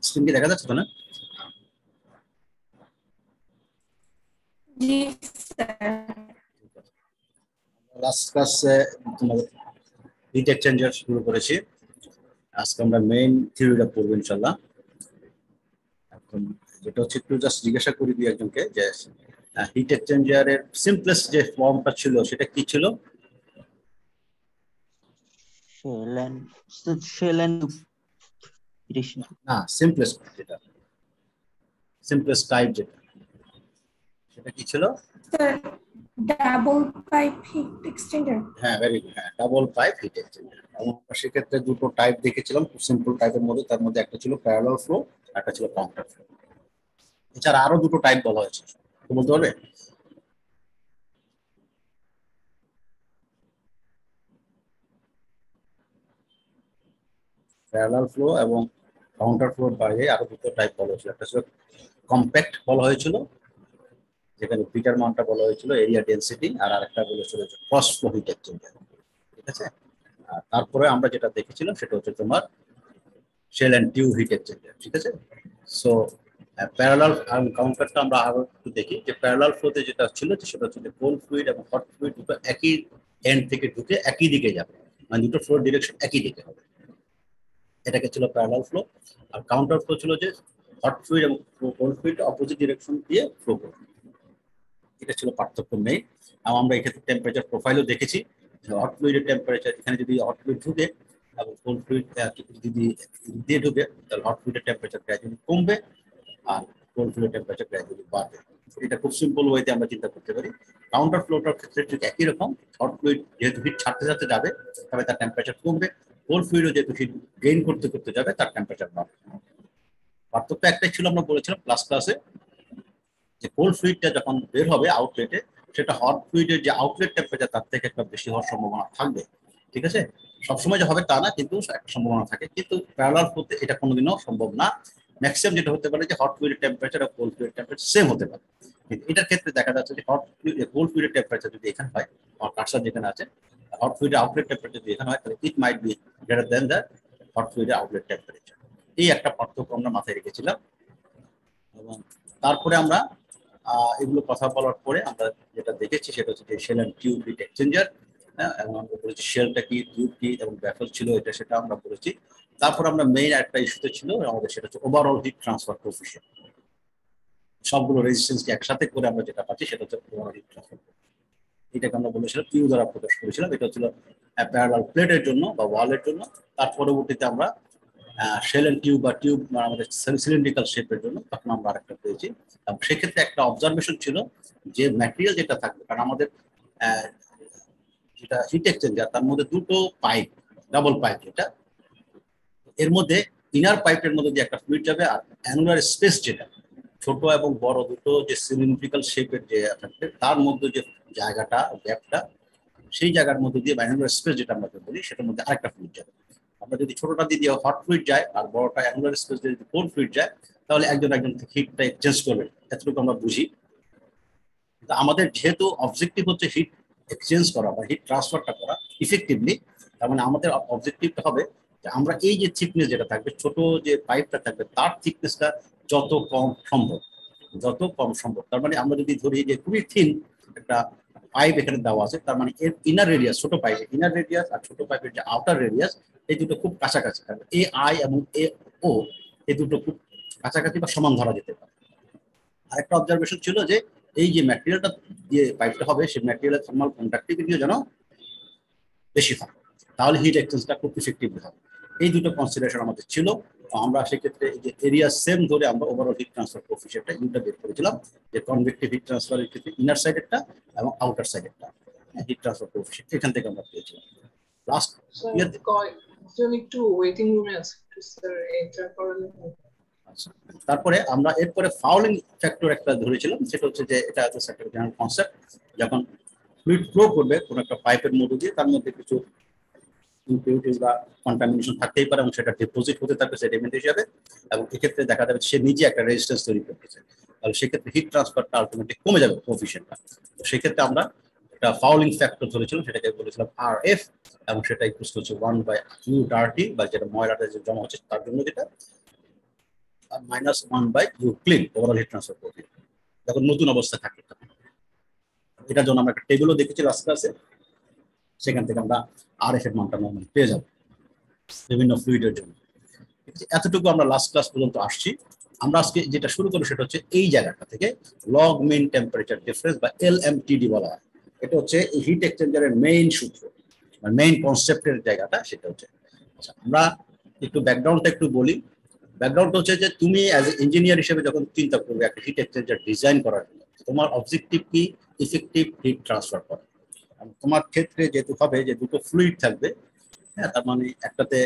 Screen কি দেখা যাচ্ছে তো না? জি স্যার। লাস্ট ক্লাসে তোমাদের হিট এক্সচেঞ্জার শুরু করেছি। আজকে আমরা মেইন থিওরিটা পড়বো ইনশাল্লাহ। এখন যেটা হচ্ছে একটু জাস্ট জিজ্ঞাসা করি দিই একজনকে যে হিট এক্সচেঞ্জারের সিম্পলেস্ট যে ফর্মটা ছিল সেটা কি ছিল? shell and irrigation. না, সিম্পলেস্ট যেটা, সিম্পলেস্ট টাইপ যেটা, সেটা কি ছিল? Sir double pipe hit exchanger. হ্যাঁ, ভেরি গুড। হ্যাঁ, ডাবল পাইপ হিট এক্সচেঞ্জার। আমরা সেক্ষেত্রে দুটো টাইপ দেখেছিলাম, খুব সিম্পল টাইপের মধ্যে। তার মধ্যে একটা ছিল প্যারালাল ফ্লো, একটা ছিল কাউন্টার ফ্লো। এছাড়া আরো দুটো টাইপ বলা হয়েছে, তো বলতে পারবে? প্যারালাল ফ্লো এবং কাউন্টার ফ্লোর বাইরে আরো দুটো টাইপ বলা হয়েছিল। একটা ছিল কম্প্যাক্ট বলা হয়েছিল, যেখানে পিটার মানটা বলা হয়েছিল এরিয়া ডেন্সিটি, আর আরেকটা বলেছিল ক্রস ফ্লো হিট এক্সচেঞ্জার। ঠিক আছে। আর তারপরে আমরা যেটা দেখেছিলাম সেটা হচ্ছে তোমার shell and tube heat exchanger. ঠিক আছে। সো প্যারালাল কাউন্টারটা আমরা আরো একটু দেখি যে প্যারালাল ফ্লোতে যেটা ছিল সেটা হচ্ছে যে কোল্ড ফ্লুইড এবং হট ফ্লুইড দুটো একই এন্ড থেকে ঢুকে একই দিকে যাবে, মানে দুটো ফ্লোর ডিরেকশন একই দিকে হবে। এটাকে ছিল প্যারালাল ফ্লো। আর কাউন্টার ফ্লো ছিল যে হট ফ্লুইড এবং কোল্ড ফ্লুইড অপোজিট ডিরেকশন দিয়ে ফ্লো করবে। এটা ছিল পার্থক্য মেইন। এবং আমরা এক্ষেত্রে টেম্পারেচার প্রোফাইলও দেখেছি। হট ফ্লুইডের টেম্পারেচার এখানে যদি হট ফ্লুইড ঢুকে এবং কোল্ড ফ্লুইড যদি দিয়ে ঢুকে, তাহলে হট ফ্লুইডের টেম্পারেচার গ্র্যাজুয়ালি কমবে আর কোল্ড ফ্লুইডের টেম্পারেচার গ্র্যাজুয়ালি বাড়বে। এটা খুব সিম্পল ওয়েতে আমরা চিন্তা করতে পারি। কাউন্টার ফ্লোটার ক্ষেত্রে ঠিক একই রকম। হট ফ্লুইড যেহেতু হিট ছাড়তে ছাড়তে যাবে, তবে তার টেম্পারেচার কমবে। কোল্ড ফ্লুইডও যেহেতু হিট গেইন করতে করতে যাবে, তার টেম্পারেচার বাড়বে। পার্থক্য একটাই ছিল, আমরা বলেছিলাম ক্লাস ক্লাসে, যে কোল্ড ফ্লুইডটা যখন বের হবে আউটলেটে, সেটা হট ফ্লুইডের যে আউটলেট টেম্পারেচার তার থেকে একটা বেশি হওয়ার সম্ভাবনা থাকবে। ঠিক আছে। সবসময় যে হবে তা না, কিন্তু একটা সম্ভাবনা থাকে। কিন্তু প্যারালাল ফ্লোতে এটা কোনোদিনও সম্ভব না। ম্যাক্সিমাম যেটা হতে পারে যে হট ফ্লুইডের টেম্পারেচার আর কোল্ড ফ্লুইডের টেম্পারেচার সেম হতে পারে। কিন্তু এটার ক্ষেত্রে দেখা যাচ্ছে যে কোল্ড ফ্লুইডের টেম্পারেচার যদি এখানে হয়, আমার কার্সার যেখানে আছে, হট ফ্লুইডের আউটলেট টেম্পারেচার যদি এখানে হয়, তাহলে it might be greater than the hot ফ্লুইডের আউটলেট টেম্পারেচার। এই একটা পার্থক্য আমরা মাথায় রেখেছিলাম। এবং তারপরে আমরা এগুলো কথা বলার পরে আমরা যেটা দেখেছি সেটা হচ্ছে shell and tube heat exchanger. হ্যাঁ, এবং আমরা বলেছি শেলটা কি, টিউব কি এবং ব্যাফল ছিল এটা, সেটা আমরা বলেছি। তারপর আমরা মেইন একটা ইস্যুতে ছিল আমাদের, সেটা হচ্ছে ওভারঅল হিট ট্রান্সফার কোএফিশিয়েন্ট। সবগুলো রেজিস্ট্যান্সকে একসাথে করে আমরা যেটা পাচ্ছি সেটা হচ্ছে ওভারঅল হিট ট্রান্সফার। এটাকে আমরা বলেছিলাম কিউ দ্বারা প্রকাশ করেছিলাম। এটা ছিল প্যারালাল প্লেটের জন্য বা ওয়ালের জন্য। তার পরবর্তীতে আমরা শেল এন্ড টিউব বা টিউব আমাদের সিলিন্ড্রিক্যাল শেপের জন্য তখন আমরা আরেকটা পেয়েছি। এবং সেক্ষেত্রে একটা অবজারভেশন ছিল যে ম্যাটেরিয়াল যেটা থাকবে, কারণ আমাদের যেটা হিট এক্সচেঞ্জার তার মধ্যে দুটো পাইপ, ডাবল পাইপ, যেটা এর মধ্যে ইনার পাইপের মধ্যে যে একটা ফ্লুইড যাবে, আর অ্যানুলার স্পেস যেটা ছোট এবং বড় দুটো যে সিলিন্ড্রিক্যাল শেপের যে থাকবে, তার মধ্যে যে জায়গাটা গ্যাপটা, সেই জায়গার মধ্যে দিয়ে অ্যানুলার স্পেস যেটা আমরা বলি, সেটার মধ্যে আরেকটা ফ্লুইড যাবে। আমরা যদি ছোটটা দিয়ে হট ফ্লুইড যায় আর বড়টা অ্যানুলার স্পেস দিয়ে যদি কোল্ড ফ্লুইড যায়, তাহলে একজন একজন হিটটা এক্সচেঞ্জ করবে, এতটুকু আমরা বুঝি। কিন্তু আমাদের যেহেতু অবজেক্টিভ হচ্ছে হিট এক্সচেঞ্জ করা বা হিট ট্রান্সফারটা করা ইফেক্টিভলি, তার মানে আমাদের অবজেক্টিভটা হবে যে আমরা এই যে থিকনেস যেটা থাকবে, ছোট যে পাইপটা থাকবে, তার থিকনেসটা যত কম সম্ভব, যত কম সম্ভব। তার মানে আমরা যদি ধরি যে খুবই থিন একটা পাইপ এখানে দেওয়া আছে, তার মানে এর ইনার রেডিয়াস, ছোট পাইপের ইনার রেডিয়াস আর ছোট পাইপের যে আউটার রেডিয়াস, এই দুটো খুব কাছাকাছি থাকবে। এ আই এবং এ ও, এই দুটো খুব কাছাকাছি বা সমান ধরা যেতে পারে। আরেকটা অবজারভেশন ছিল যে এই যে ম্যাটেরিয়ালটা দিয়ে পাইপটা হবে, সেই ম্যাটেরিয়ালের থার্মাল কন্ডাক্টিভিটিও যেন বেশি হয়, তাহলে হিট এক্সচেঞ্জটা খুব ইফেক্টিভলি হবে। এই দুটো কনসিডারেশন আমাদের ছিল। আমরা সেক্ষেত্রে এই যে এরিয়া সেম ধরে আমরা ওভারঅল হিট ট্রান্সফার কোএফিশিয়েন্টটা ইউটা বের করেছিলাম, যে কনভেক্টিভ হিট ট্রান্সফারের ক্ষেত্রে ইনার সাইডেরটা এবং আউটার সাইডেরটা হিট ট্রান্সফার কোএফিশিয়েন্ট এখান থেকে আমরা পেয়েছিলাম। লাস্ট একটু ওয়েটিং রুমে আছে স্যার, এন্টার করার। আচ্ছা, তারপরে আমরা এরপরে ফাউলিং ফ্যাক্টর একটা ধরেছিলাম, সেটা হচ্ছে যে এটা হচ্ছে একটা জেনারেল কনসেপ্ট। যখন ফ্লুইড ফ্লো করবে কোনো একটা পাইপের মধ্যে দিয়ে, তার মধ্যে কিছু ইমপিউরিটিস বা কন্টামিনেশন থাকতেই পারে এবং সেটা ডিপোজিট হতে থাকবে সেডিমেন্ট হিসাবে, এবং এক্ষেত্রে দেখা যাবে সে নিজে একটা রেজিস্ট্যান্স তৈরি করতেছে। তাহলে সেক্ষেত্রে হিট ট্রান্সফারটা আলটিমেটলি কমে যাবে কোএফিশিয়েন্টটা। তো সেক্ষেত্রে আমরা একটা ফাউলিং ফ্যাক্টর ধরেছিলাম, সেটাকে বলেছিলাম আর এফ, এবং সেটা ইকুয়াল হচ্ছে 1/U ডার্টি, বা যেটা ময়লাটা যে জমা হচ্ছে তার জন্য যেটা। -1/u clean overall heat transfer coefficient যখন নতুন অবস্থা থাকে। এটার জন্য আমরা একটা টেবিলও দেখেছি লাস্ট ক্লাসে, সেখান থেকে আমরা আরএফ এর মানটা নরমালি পেয়ে যাব বিভিন্ন ফ্লুইডের জন্য। এতটুকু আমরা লাস্ট ক্লাস পর্যন্ত আসছি। আমরা আজকে যেটা শুরু করবো সেটা হচ্ছে এই জায়গাটা থেকে লগ মিন টেম্পারেচার ডিফারেন্স বা এলএমটিডি বলা হয়। এটা হচ্ছে এই হিট এক্সচেঞ্জারের মেইন সূত্র, মানে মেইন কনসেপ্টের জায়গাটা সেটা হচ্ছে। আচ্ছা, আমরা একটু ব্যাকগ্রাউন্ডটা একটু বলি। ব্যাকগ্রাউন্ডটা হচ্ছে যে তুমি অ্যাজ এ ইঞ্জিনিয়ার হিসেবে যখন চিন্তা করবে একটা হিট এক্সচেঞ্জার ডিজাইন করার জন্য, তোমার অবজেক্টিভ কি ইফেক্টিভ হিট ট্রান্সফার করা। তোমার ক্ষেত্রে যেহেতু হবে যে দুটো ফ্লুইড থাকবে, হ্যাঁ, তার মানে একটাতে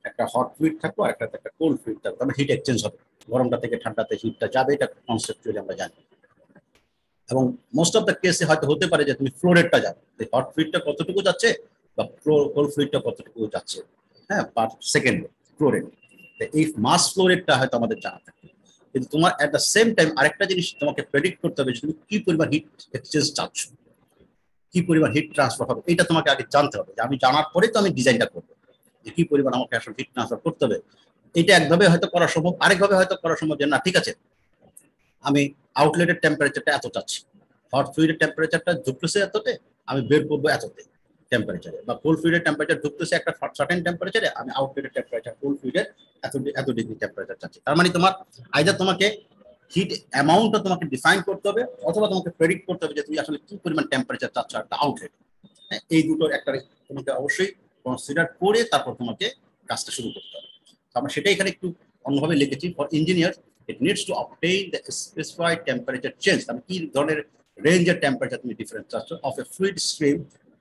একটা হট ফ্লুইড থাকবে আর একটাতে একটা কোল্ড ফ্লুইড থাকবে, তার হিট এক্সচেঞ্জ হবে, গরমটা থেকে ঠান্ডাতে হিটটা যাবে, এটা কনসেপ্টুয়ালি আমরা জানি। এবং মোস্ট অফ দ্য কেসে হয়তো হতে পারে যে তুমি ফ্লো রেটটা জানো, হট ফ্লুইডটা কতটুকু যাচ্ছে বা কোল্ড ফ্লুইডটা কতটুকু যাচ্ছে, হ্যাঁ, পার সেকেন্ডে ফ্লো রেট। এই মাস ফ্লো রেটটা হয়তো আমাদের জানা থাকে, কিন্তু তোমার অ্যাট দ্য সেম টাইম আরেকটা জিনিস তোমাকে প্রেডিক্ট করতে হবে যে তুমি কি পরিমাণ হিট এক্সচেঞ্জ চাচ্ছ, কি পরিমাণ হিট ট্রান্সফার হবে, এটা তোমাকে আগে জানতে হবে। যে আমি জানার পরে তো আমি ডিজাইনটা করবো যে কি পরিমাণ আমাকে আসলে হিট ট্রান্সফার করতে হবে। এটা একভাবে হয়তো করা সম্ভব, আরেকভাবে হয়তো করা সম্ভব যে না ঠিক আছে আমি আউটলেটের টেম্পারেচারটা এত চাচ্ছি, হট ফ্লুইডের টেম্পারেচারটা ঢুকতেছে এততে, আমি বের করবো এততে টেম্পারেচারে, বা কোল্ড ফ্লুইডের টেম্পারেচার ঢুকতেছে একটা সার্টেন টেম্পারেচারে, আমি আউটলেটের টেম্পারেচার কোল্ড ফ্লুইডের এত ডিগ্রি টেম্পারেচার চাচ্ছি। তার মানে তোমার আইদার তোমাকে হিট অ্যামাউন্টটা তোমাকে ডিফাইন করতে হবে, অথবা তোমাকে প্রেডিক্ট করতে হবে যে তুমি আসলে কি পরিমাণ টেম্পারেচার চাচ্ছ একটা আউটলেট। এই দুটোর একটা তোমাকে অবশ্যই কনসিডার করে তারপর তোমাকে কাজটা শুরু করতে হবে। আমরা সেটাই এখানে একটু অন্যভাবে লিখেছি, for engineer it needs to obtain the specified temperature change, আমি কি ধরনের রেঞ্জের টেম্পারেচার তুমি ডিফারেন্স চাচ্ছ of a fluid stream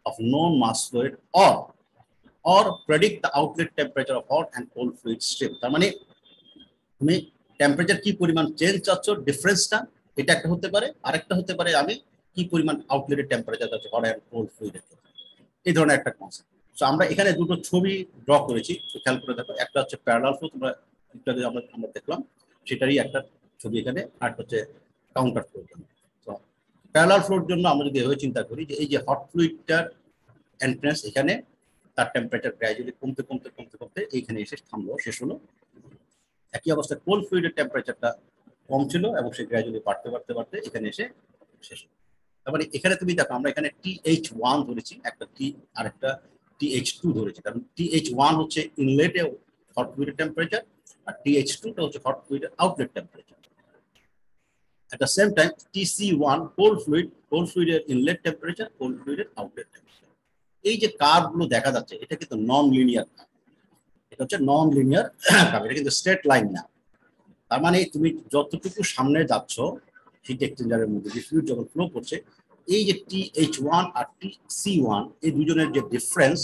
of known mass fluid or predict the outlet temperature of hot and cold fluid stream। তার মানে তুমি temperature কি পরিমাণ চেঞ্জ চাচ্ছ ডিফারেন্সটা, এটা একটা হতে পারে, আরেকটা হতে পারে আমি কি পরিমাণ আউটলেটের টেম্পারেচার চাচ্ছি হট অ্যান্ড কোল্ড ফ্লুইডের, এই ধরনের একটা কনসেপ্ট। সো আমরা এখানে দুটো ছবি ড্র করেছি, খেয়াল করে দেখো। একটা হচ্ছে প্যারালাল ফ্লো, তোমরা আমরা দেখলাম সেটারই একটা ছবি এখানে, আর হচ্ছে কাউন্টার ফ্লোর জন্য। তো প্যারালাল ফ্লোর জন্য আমরা যদি এভাবে চিন্তা করি যে এই যে হট ফ্লুইডটার এন্ট্রান্স, এখানে তার টেম্পারেচার গ্র্যাজুয়ালি কমতে কমতে কমতে কমতে এইখানে এসে থামলো, শেষ হলো। একই অবস্থায় কোল্ড ফ্লুইডের টেম্পারেচারটা কম ছিল এবং সে গ্র্যাজুয়ালি বাড়তে বাড়তে বাড়তে এখানে এসে শেষ হলো। তারপরে এখানে তুমি দেখো আমরা এখানে TH1 ধরেছি, একটা আর একটা TH2 ধরেছি, কারণ TH1 হচ্ছে ইনলেটে হট ফ্লুইডের টেম্পারেচার, আর TH2 টা হচ্ছে হট ফ্লুইডের outlet temperature. At the same time TC1 cold ফ্লুইডের ইনলেট টেম্পারেচার, কোল্ড ফ্লুইডের আউটলেট টেম্পারেচার। এই যে কার্ভ গুলো দেখা যাচ্ছে এটা কিন্তু নন লিনিয়ার কার্ভ, এটা হচ্ছে নন লিনিয়ার কার্ভ, এটা কিন্তু স্ট্রেট লাইন না। তার মানে তুমি যতটুকু সামনে যাচ্ছ হিট এক্সচেঞ্জারের মধ্যে যে ফ্লুইড যখন ফ্লো করছে, এই যে TH1 আর TC1 এই দুজনের যে ডিফারেন্স,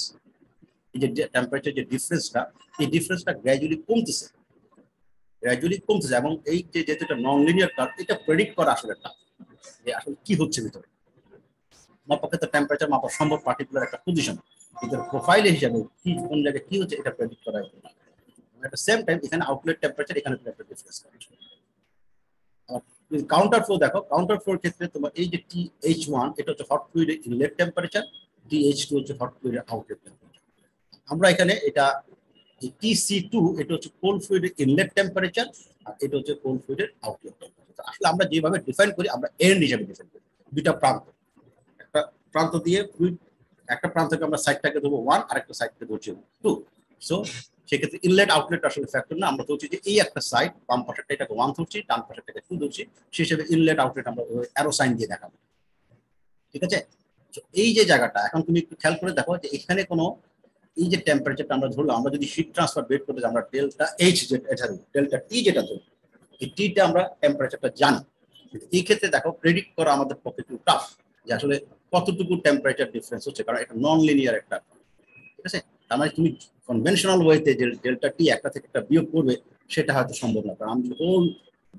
এই যে টেম্পারেচার যে ডিফারেন্সটা, এই ডিফারেন্সটা গ্র্যাজুয়ালি কমতেছে এবং এই যে যেটা নন লিনিয়ার কার্ভ, এটা প্রেডিক্ট করা আসলে টাফ যে আসলে কি হচ্ছে ভিতরে। আমার পক্ষে তো টেম্পারেচার মাপা সম্ভব পার্টিকুলার একটা পজিশন, কিন্তু প্রোফাইল হিসাবে কি কোন জায়গায় কি হচ্ছে এটা প্রেডিক্ট করা যায় না। এট দ্য সেম টাইম এখানে আউটলেট টেম্পারেচার, এখানে একটা ডিফারেন্স আছে। কাউন্টার ফ্লো দেখো, কাউন্টার ফ্লোর ক্ষেত্রে তোমার এই যে TH1 এটা হচ্ছে হট ফ্লুইডের ইনলেট টেম্পারেচার, TH2 হচ্ছে হট ফ্লুইডের আউটলেট টেম্পারেচার। আমরা এখানে এটা TC2 এটা হচ্ছে কোল্ড ফ্লুইডের ইনলেট টেম্পারেচার, আর এটা হচ্ছে কোল্ড ফ্লুইডের আউটলেট টেম্পারেচার। আসলে আমরা যেভাবে ডিফাইন করি, আমরা এন্ড হিসেবে ডিফাইন করি, দুইটা প্রান্ত, একটা প্রান্ত দিয়ে ফ্লুইড, একটা প্রান্তকে আমরা সাইডটাকে ধরবো 1 আর একটা সাইডকে ধরছি 2। সো সেক্ষেত্রে ইনলেট আউটলেট আসলে ফ্যাক্টর না, আমরা ধরছি যে এই একটা সাইড, বাম পাশেরটা এটাকে 1 ধরছি, ডান পাশেরটাকে 2 ধরছি, সেই হিসেবে ইনলেট আউটলেট আমরা অ্যারো সাইন দিয়ে দেখাবো, ঠিক আছে। এই যে জায়গাটা এখন তুমি একটু খেয়াল করে দেখো যে এখানে কোনো এই যে টেম্পারেচারটা আমরা ধরলাম, আমরা যদি হিট ট্রান্সফার বের করতে আমরা ডেল্টা H যেটা ডেল্টা T যেটা ধরবো, এই টিটা আমরা টেম্পারেচারটা জানি, কিন্তু এই ক্ষেত্রে দেখো প্রেডিক্ট করা আমাদের পক্ষে একটু টাফ যে আসলে কতটুকু টেম্পারেচার ডিফারেন্স হচ্ছে, কারণ এটা নন লিনিয়ার একটা, ঠিক আছে। তার মানে তুমি কনভেনশনাল ওয়েতে যে ডেল্টা T একটা থেকে একটা বিয়োগ করবে সেটা হয়তো সম্ভব না, কারণ আমি হোল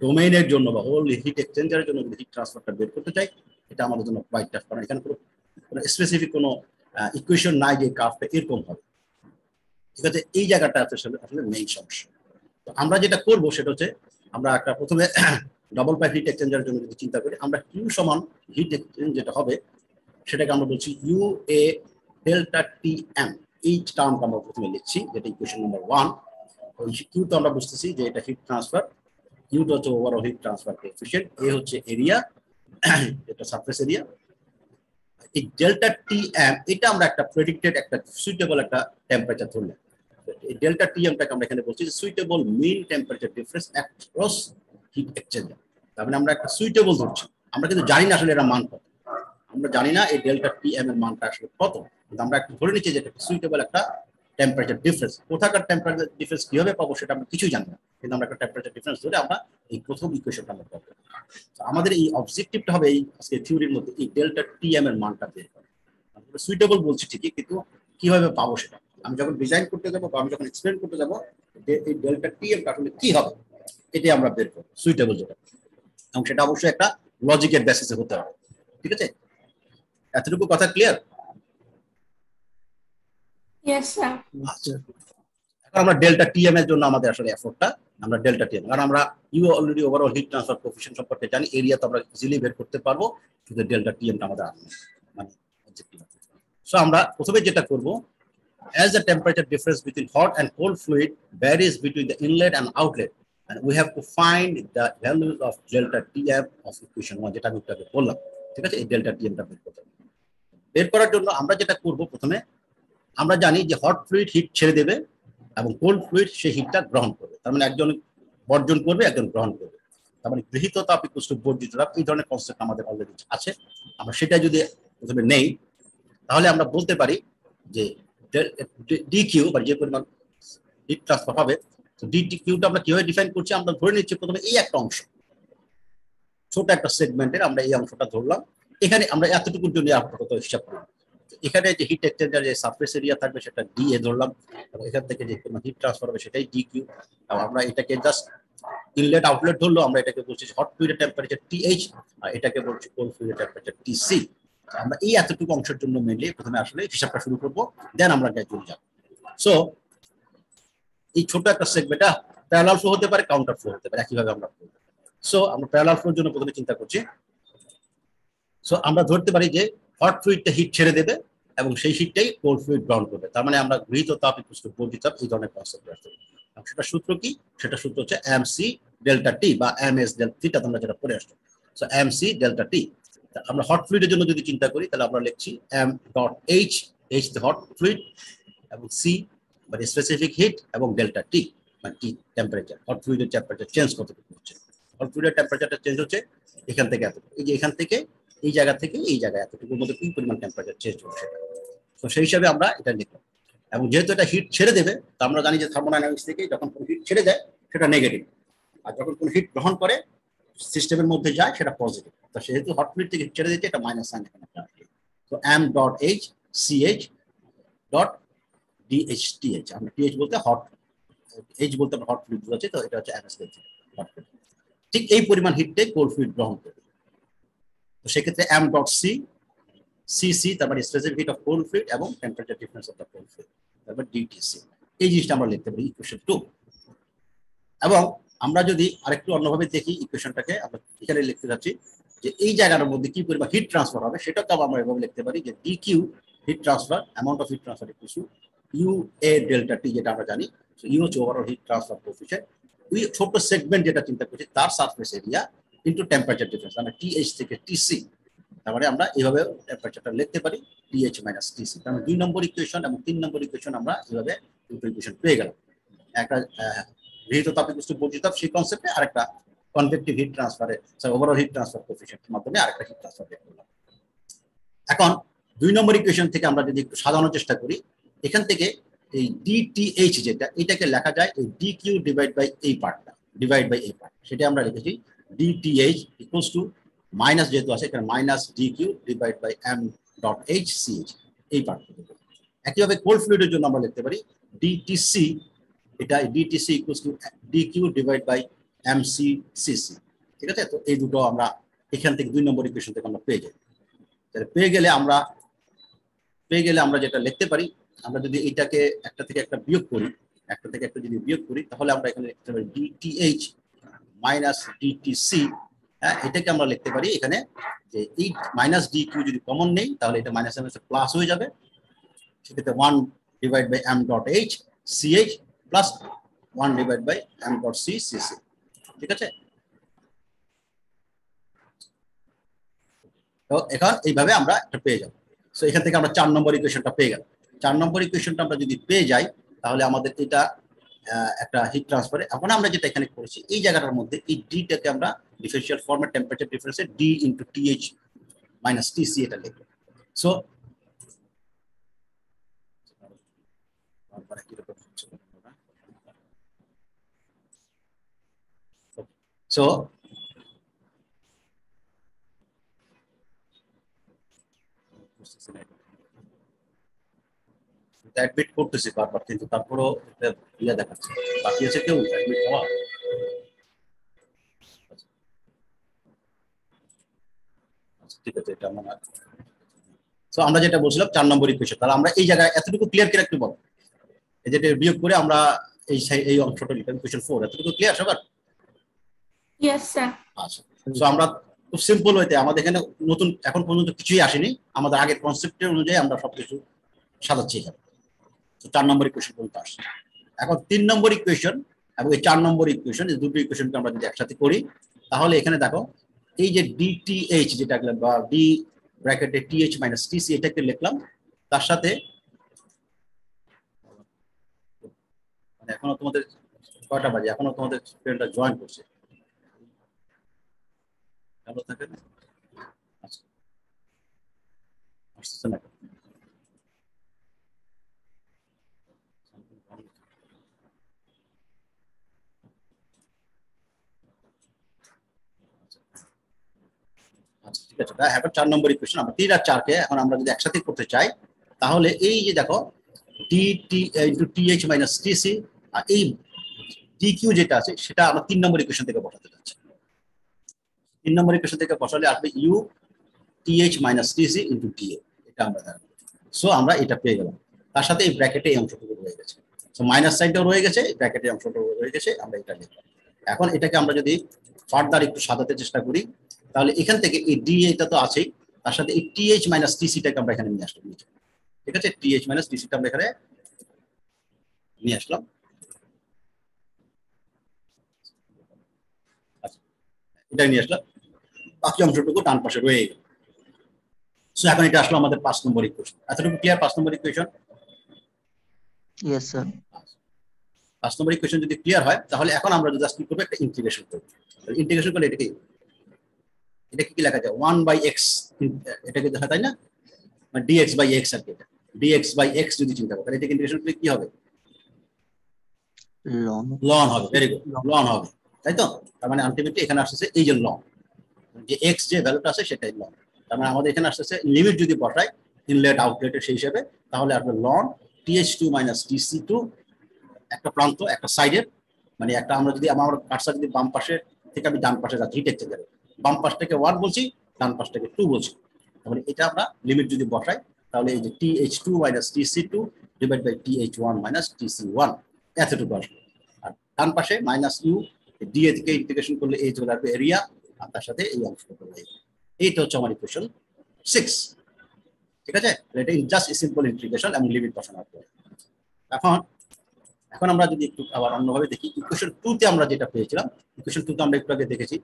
ডোমেইনের জন্য বা হোল হিট এক্সচেঞ্জারের জন্য যদি হিট ট্রান্সফারটা বের করতে চাই, এটা আমাদের জন্য কোয়াইট টাফ, কারণ এখানে কোনো স্পেসিফিক কোনো ইকুয়েশন নাই যে কার্ভটা এরকম হবে, ঠিক আছে। এই জায়গাটা আসলে মেইন সমস্যা। তো আমরা যেটা করবো সেটা হচ্ছে আমরা একটা প্রথমে ডাবল পাইপ হিট এক্সচেঞ্জারের জন্য যদি চিন্তা করি, আমরা কিউ সমান হিট এক্সচেঞ্জ যেটা হবে সেটাকে আমরা বলছি UA ডেল্টা TM, এই টার্মটা আমরা প্রথমে লিখছি, যেটা ইকুয়েশন নাম্বার 1। ওই কিউ তো আমরা বুঝতেছি যে এটা হিট ট্রান্সফার ইউটা হচ্ছে ওভারঅল হিট ট্রান্সফার কোএফিশিয়েন্ট, এ হচ্ছে এরিয়া, এটা সারফেস এরিয়া। এই ডেল্টা টিএম এটা আমরা একটা প্রেডিক্টেড একটা সুইটেবল একটা টেম্পারেচার ধরলাম। এই ডেল্টা টিএমটাকে আমরা এখানে বলছি suitable mean temperature difference across heat exchanger. তার মানে আমরা একটা সুইটেবল ধরছি, আমরা কিন্তু জানি না আসলে এর মান কত, আমরা জানি না এই ডেল্টা টিএম এর মানটা আসলে কত, কিন্তু আমরা একটা ধরে নিচ্ছি যে এটা সুইটেবল একটা টেম্পারেচার ডিফারেন্স। কোথাকার টেম্পারেচার ডিফারেন্স কিভাবে পাবো সেটা আমরা কিছুই জানি না, কিন্তু আমরা একটা টেম্পারেচার ডিফারেন্স ধরে আমরা এই প্রথম ইকুয়েশনটা আমরা পাবো। আমাদের এই অবজেক্টিভটা হবে এই আজকে থিওরির মধ্যে এই ডেল্টা টিএম এর মানটা বের করা। আমরা সুইটেবল বলছি ঠিকই, কিন্তু কিভাবে পাবো সেটা আমি যখন ডিজাইন করতে যাবো বা আমি যখন এক্সপ্লেন করতে যাবো যে এই ডেল্টা টিএমটা আসলে কি হবে এটাই আমরা বের করবো সুইটেবল যেটা, এবং সেটা অবশ্যই একটা লজিকের বেসিসে হতে হবে। ঠিক আছে, এতটুকু কথা ক্লিয়ার? Yes, sir. আচ্ছা, এখন আমরা ডেল্টা টিএম এর জন্য আমাদের আসলে এফোর্টটা আমরা ডেল্টা টিএম, কারণ আমরা U already overall heat transfer coefficient সম্পর্কে জানি, এরিয়া তো আমরা ইজিলি বের করতে পারবো, কিন্তু ডেল্টা টিএমটা আমাদের মানে অবজেক্টিভ। সো আমরা প্রথমে যেটা করব, as the temperature difference between hot and cold fluid varies between the inlet and outlet, and we have to find the values of delta Tm of equation 1, যেটা আমি আপনাকে বললাম। ঠিক আছে, এই ডেল্টা টিএমটা বের করতে হবে। বের করার জন্য আমরা যেটা করব, প্রথমে আমরা জানি যে হট ফ্লুইড হিট ছেড়ে দেবে এবং কোল্ড ফ্লুইড সেই হিটটা গ্রহণ করবে, তার মানে একজন বর্জন করবে একজন গ্রহণ করবে, তার মানে গৃহীত তাপ ইকুয়াল টু বর্জিত তাপ, এই ধরনের কনসেপ্ট আমাদের অলরেডি আছে। আমরা সেটা যদি প্রথমে নেই তাহলে আমরা বলতে পারি যে ডি কিউ বা যে পরিমাণ হিট ট্রান্সফার হবে, ডি কিউটা আমরা কিভাবে ডিফাইন করছি, আমরা ধরে নিচ্ছি প্রথমে এই একটা অংশ, ছোট একটা সেগমেন্টের আমরা এই অংশটা ধরলাম, এখানে আমরা এতটুকুর জন্য আপাতত হিসাব করি। এখানে যে হিট এক্সচেঞ্জার যে সারফেস এরিয়া থাকবে সেটা ডি এ ধরলাম, এবং এখান থেকে যে হিট ট্রান্সফার হবে সেটাই ডি কিউ, এবং আমরা এটাকে জাস্ট ইনলেট আউটলেট ধরলো, আমরা এটাকে বলছি হট ফ্লুইডের টেম্পারেচার টিএইচ, আর এটাকে বলছি কোল্ড ফ্লুইডের টেম্পারেচার টিসি। আমরা এই এতটুকু অংশের জন্য মেনলি প্রথমে আসলে হিসাবটা শুরু করবো, দেন আমরা গ্র্যাজুয়ালি যাব। সো এই ছোট একটা সেগমেন্টটা প্যারালাল ফ্লো হতে পারে, কাউন্টার ফ্লো হতে পারে, একইভাবে আমরা করবো। সো আমরা প্যারালাল ফ্লোর জন্য প্রথমে চিন্তা করছি। সো আমরা ধরতে পারি যে হট ফ্লুইডটা হিট ছেড়ে দেবে এবং সেই হিটটাই কোল্ড ফ্লুইড গ্রহণ করবে, তার মানে আমরা গৃহীত তাপ ইকুয়াল টু বর্জিত তাপ, এই ধরনের কনসেপ্ট আসছে। সেটা সূত্র কি? সেটা সূত্র হচ্ছে এমসি ডেল্টা টি বা এমএস ডেল্টা টি, তোমরা যেটা পড়ে আসছো। সো এমসি ডেল্টা টি, আমরা হট ফ্লুইডের জন্য যদি চিন্তা করি তাহলে আমরা লিখছি M dot H, H the hot fluid, এবং সি মানে স্পেসিফিক হিট, এবং ডেল্টা টি মানে টি টেম্পারেচার, হট ফ্লুইডের টেম্পারেচার চেঞ্জ কতটুকু হচ্ছে। হট ফ্লুইডের টেম্পারেচারটা চেঞ্জ হচ্ছে এখান থেকে এতটুকু, এই যে এখান থেকে এই জায়গা থেকে এই জায়গায় এতটুকুর মধ্যে কি পরিমাণ টেম্পারেচার চেঞ্জ হচ্ছে। তো সেই হিসাবে আমরা এটা লিখলাম, এবং যেহেতু এটা হিট ছেড়ে দেবে তা আমরা জানি যে থার্মোডাইনামিক্স থেকে যখন কোনো হিট ছেড়ে দেয় সেটা নেগেটিভ, আর যখন কোনো হিট গ্রহণ করে সিস্টেমের মধ্যে যায় সেটা পজিটিভ। তো সেহেতু হট ফ্লুইড থেকে হিট ছেড়ে দিচ্ছে, এটা মাইনাস সাইন এখানে আসবে। তো M dot H CH dot DHTH, আমরা টিএইচ বলতে হট, এইচ বলতে আমরা হট ফ্লুইড বোঝাচ্ছি, তো এটা হচ্ছে এমএস। ঠিক এই পরিমাণ হিটটাই কোল্ড ফ্লুইড গ্রহণ করবে। তো সেক্ষেত্রে এম ডট সি সিসি, তারপরে specific heat of cold fluid এবং temperature difference of the cold fluid, তারপর ডিটিসি। এই জিনিসটা আমরা লিখতে পারি ইকুয়েশন 2। এবং আমরা যদি আরেকটু অন্যভাবে দেখি ইকুয়েশনটাকে, আমরা এখানে লিখতে যাচ্ছি যে এই জায়গার মধ্যে কি পরিমাণ হিট ট্রান্সফার হবে সেটাকে আমরা এভাবে লিখতে পারি যে D Q heat transfer, amount of heat transfer equal to U A delta T, যেটা আমরা জানি ইউ হচ্ছে ওভারঅল হিট ট্রান্সফার কোএফিশিয়েন্ট, ওই ছোট সেগমেন্ট যেটা চিন্তা করছি তার surface area into temperature difference, মানে টিএইচ থেকে টিসি। তারপরে আমরা এইভাবে টেম্পারেচারটা লিখতে পারি টিএইচ মাইনাস টিসি। তার মানে 2 নম্বর ইকুয়েশন এবং 3 নম্বর ইকুয়েশন আমরা এইভাবে দুটো ইকুয়েশন পেয়ে গেলাম, একটা গৃহীত তাপ ইকুয়াল টু বর্জিত তাপ সেই কনসেপ্টে, আরেকটা কনভেক্টিভ হিট ট্রান্সফারে ওভারঅল হিট ট্রান্সফার কোএফিশিয়েন্টের মাধ্যমে আরেকটা হিট ট্রান্সফার বের করলাম। এখন 2 নম্বর ইকুয়েশন থেকে আমরা যদি একটু সাজানোর চেষ্টা করি, এখান থেকে এই ডিটিএইচ যেটা, এটাকে লেখা যায় এই ডি কিউ ডিভাইড বাই এই পার্টটা, ডিভাইড বাই এই পার্ট, সেটা আমরা লিখেছি ডিটিএইচ ইকুয়াল টু মাইনাস, যেহেতু আছে এখানে minus D Q divide by M dot H CH, এই পার্টটা। একইভাবে কোল্ড ফ্লুইডের জন্য আমরা লিখতে পারি ডিটিসি, এটা DTC equal to D Q divide by M C CC. ঠিক আছে, তো এই দুটো আমরা এখান থেকে 2 নম্বর ইকুয়েশন থেকে আমরা পেয়ে যাই। তাহলে পেয়ে গেলে আমরা যেটা লিখতে পারি, আমরা যদি এটাকে একটা থেকে একটা বিয়োগ করি, একটা থেকে একটা যদি বিয়োগ করি তাহলে আমরা এখানে লিখতে পারি ডিটিএইচ মাইনাস ডিটিসি। হ্যাঁ, এটাকে আমরা লিখতে পারি এখানে যে এই মাইনাস ডি কিউ যদি কমন নেই তাহলে এটা মাইনাস এম প্লাস হয়ে যাবে, সেক্ষেত্রে 1 divide by M dot H CH plus 1 divide by M dot C CC. ঠিক আছে? তো এখন এইভাবে আমরা একটা পেয়ে যাব। সো এখান থেকে আমরা 4 নম্বর ইকুয়েশনটা পেয়ে গেলাম। 4 নম্বর ইকুয়েশনটা আমরা যদি পেয়ে যাই তাহলে আমাদের এটা একটা হিট ট্রান্সফারে এখন আমরা যেটা এখানে করেছি এই জায়গাটার মধ্যে এই ডিটাকে আমরা ডিফারেন্সিয়াল ফর্মে টেম্পারেচার ডিফারেন্সে D into TH minus TC এটা লিখব। সো সো অ্যাডমিট করতেছি বারবার কিন্তু তারপরও ইয়া দেখাচ্ছে বাকি আছে কেউ অ্যাডমিট হওয়া। ঠিক আছে, এটা আমরা সো আমরা যেটা বলছিলাম 4 নম্বর ইকুয়েশন, তাহলে আমরা এই জায়গায় এতটুকু ক্লিয়ার করে একটু বলো, এই যেটা বিয়োগ করে আমরা এই অংশটা লিখলাম ইকুয়েশন 4, এতটুকু ক্লিয়ার সবার? Yes, sir. আচ্ছা, সো আমরা খুব সিম্পল হইতে আমাদের এখানে নতুন এখন পর্যন্ত কিছুই আসেনি, আমাদের আগের কনসেপ্টের অনুযায়ী আমরা সবকিছু সাজাচ্ছি এখানে। তো 4 নম্বর ইকুয়েশন পর্যন্ত আসছে। এখন 3 নম্বর ইকুয়েশন এবং এই 4 নম্বর ইকুয়েশন, এই দুটো ইকুয়েশনকে আমরা যদি একসাথে করি তাহলে এখানে দেখো এই যে ডিটিএইচ যেটা বা ডি ব্র্যাকেটে টিএইচ মাইনাস টিসি এটাকে লিখলাম, তার সাথে মানে এখনো তোমাদের কয়টা বাজে, এখনো তোমাদের স্টুডেন্টরা জয়েন করছে ভালো থাকে না? আচ্ছা, আসছে না? আচ্ছা ঠিক আছে, এখন 4 নম্বর ইকুয়েশন আমরা 3 আর 4 কে এখন আমরা যদি একসাথে করতে চাই তাহলে এই যে দেখো DT into TH minus TC আর এই ডিকিউ যেটা আছে সেটা আমরা 3 নম্বর ইকুয়েশন থেকে বসাতে যাচ্ছি। 3 নম্বর ইকুয়েশন থেকে বসালে আসবে U TH minus TC into TA, এটা আমরা জানি। সো আমরা এটা পেয়ে গেলাম, তার সাথে এই ব্র্যাকেটে এই অংশটুকু রয়ে গেছে, সো মাইনাস সাইনটাও রয়ে গেছে, ব্র্যাকেটের অংশটুকু রয়ে গেছে, আমরা এটা লিখলাম। এখন এটাকে আমরা যদি ফার্দার একটু সাজাতে চেষ্টা করি তাহলে এখান থেকে এই ডি এটা তো আছেই, তার সাথে এই টিএইচ মাইনাস টিসিটাকে আমরা এখানে নিয়ে আসলাম, ঠিক আছে? টিএইচ মাইনাস টিসিটা আমরা এখানে নিয়ে আসলাম। আচ্ছা, এটা নিয়ে আসলাম, বাকি অংশটুকু ডান পাশে রয়ে গেল। সো এখন এটা আসলো আমাদের 5 নম্বর ইকুয়েশন। এতটুকু ক্লিয়ার? 5 নম্বর ইকুয়েশন? Yes, sir. 5 নম্বর ইকুয়েশন যদি ক্লিয়ার হয় তাহলে এখন আমরা জাস্ট কি করব, একটা ইন্টিগ্রেশন করব। ইন্টিগ্রেশন করলে এটা কি লেখা যায় 1/x, এটাকে দেখা তাই না, মানে dx/x আর কি, এটা dx/x যদি চিন্তা করি তাহলে এটা ইন্টিগ্রেশন করলে কি হবে? লন হবে। ভেরি গুড, লন হবে, তাই তো? তার মানে আলটিমেটলি এখানে আসছে এই যে লন, যে x যে ভ্যালুটা আছে সেটাই লন। তার মানে আমাদের এখানে আসছে লিমিট যদি বসাই ইনলেট আউটলেটের সেই হিসেবে তাহলে আসবে লন th2 মাইনাস tc2 একটা প্রান্ত একটা সাইডের, মানে একটা আমরা যদি আমার কার্সার যদি বাম পাশে থেকে আমি ডান পাশে যাচ্ছি হিট এক্সচেঞ্জারে, বাম পাশ থেকে 1 বলছি, ডান পাশ থেকে 2 বলছি, তাহলে এটা আমরা লিমিট যদি বসাই তাহলে এই যে th2 minus tc2 divide by th1 minus tc1 এতটুকু আসবে। আর ডান পাশে মাইনাস ইউ ডিএ থেকে ইন্টিগ্রেশন করলে এই চলে আসবে এরিয়া, আর তার সাথে এই অংশটুকু রয়েছে। এইটা হচ্ছে আমার ইকুয়েশন 6, ঠিক আছে? এটা জাস্ট সিম্পল ইন্টিগ্রেশন এবং লিমিট বসানোর পরে। এখন আমরা যদি একটু আবার অন্যভাবে দেখি, ইকুয়েশন 2 তে আমরা যেটা পেয়েছিলাম, ইকুয়েশন 2 তে আমরা একটু আগে দেখেছি,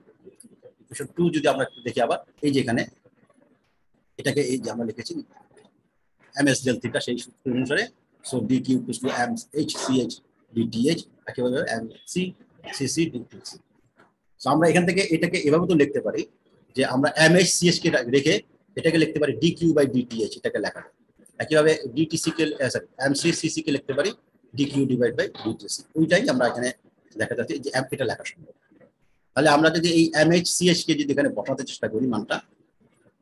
ইকুয়েশন 2 যদি আমরা একটু দেখি আবার, এই যে এখানে এটাকে এই যে আমরা লিখেছি ms del থিটা সেই সূত্র অনুসারে, so dq equals to mhch dth, একেবারে mc cc dtc। সো আমরা এখান থেকে এটাকে এভাবে তো লিখতে পারি যে আমরা mhch কে রেখে এটাকে লিখতে পারি dq বাই dth, এটাকে লেখা যায়। একইভাবে dtc কে সরি mccc কে লিখতে পারি dq ডিভাইড বাই dtc, ওইটাই আমরা এখানে দেখা যাচ্ছে যে এটা লেখা সম্ভব। তাহলে আমরা যদি এই mhch কে যদি এখানে বসাতে চেষ্টা করি মানটা,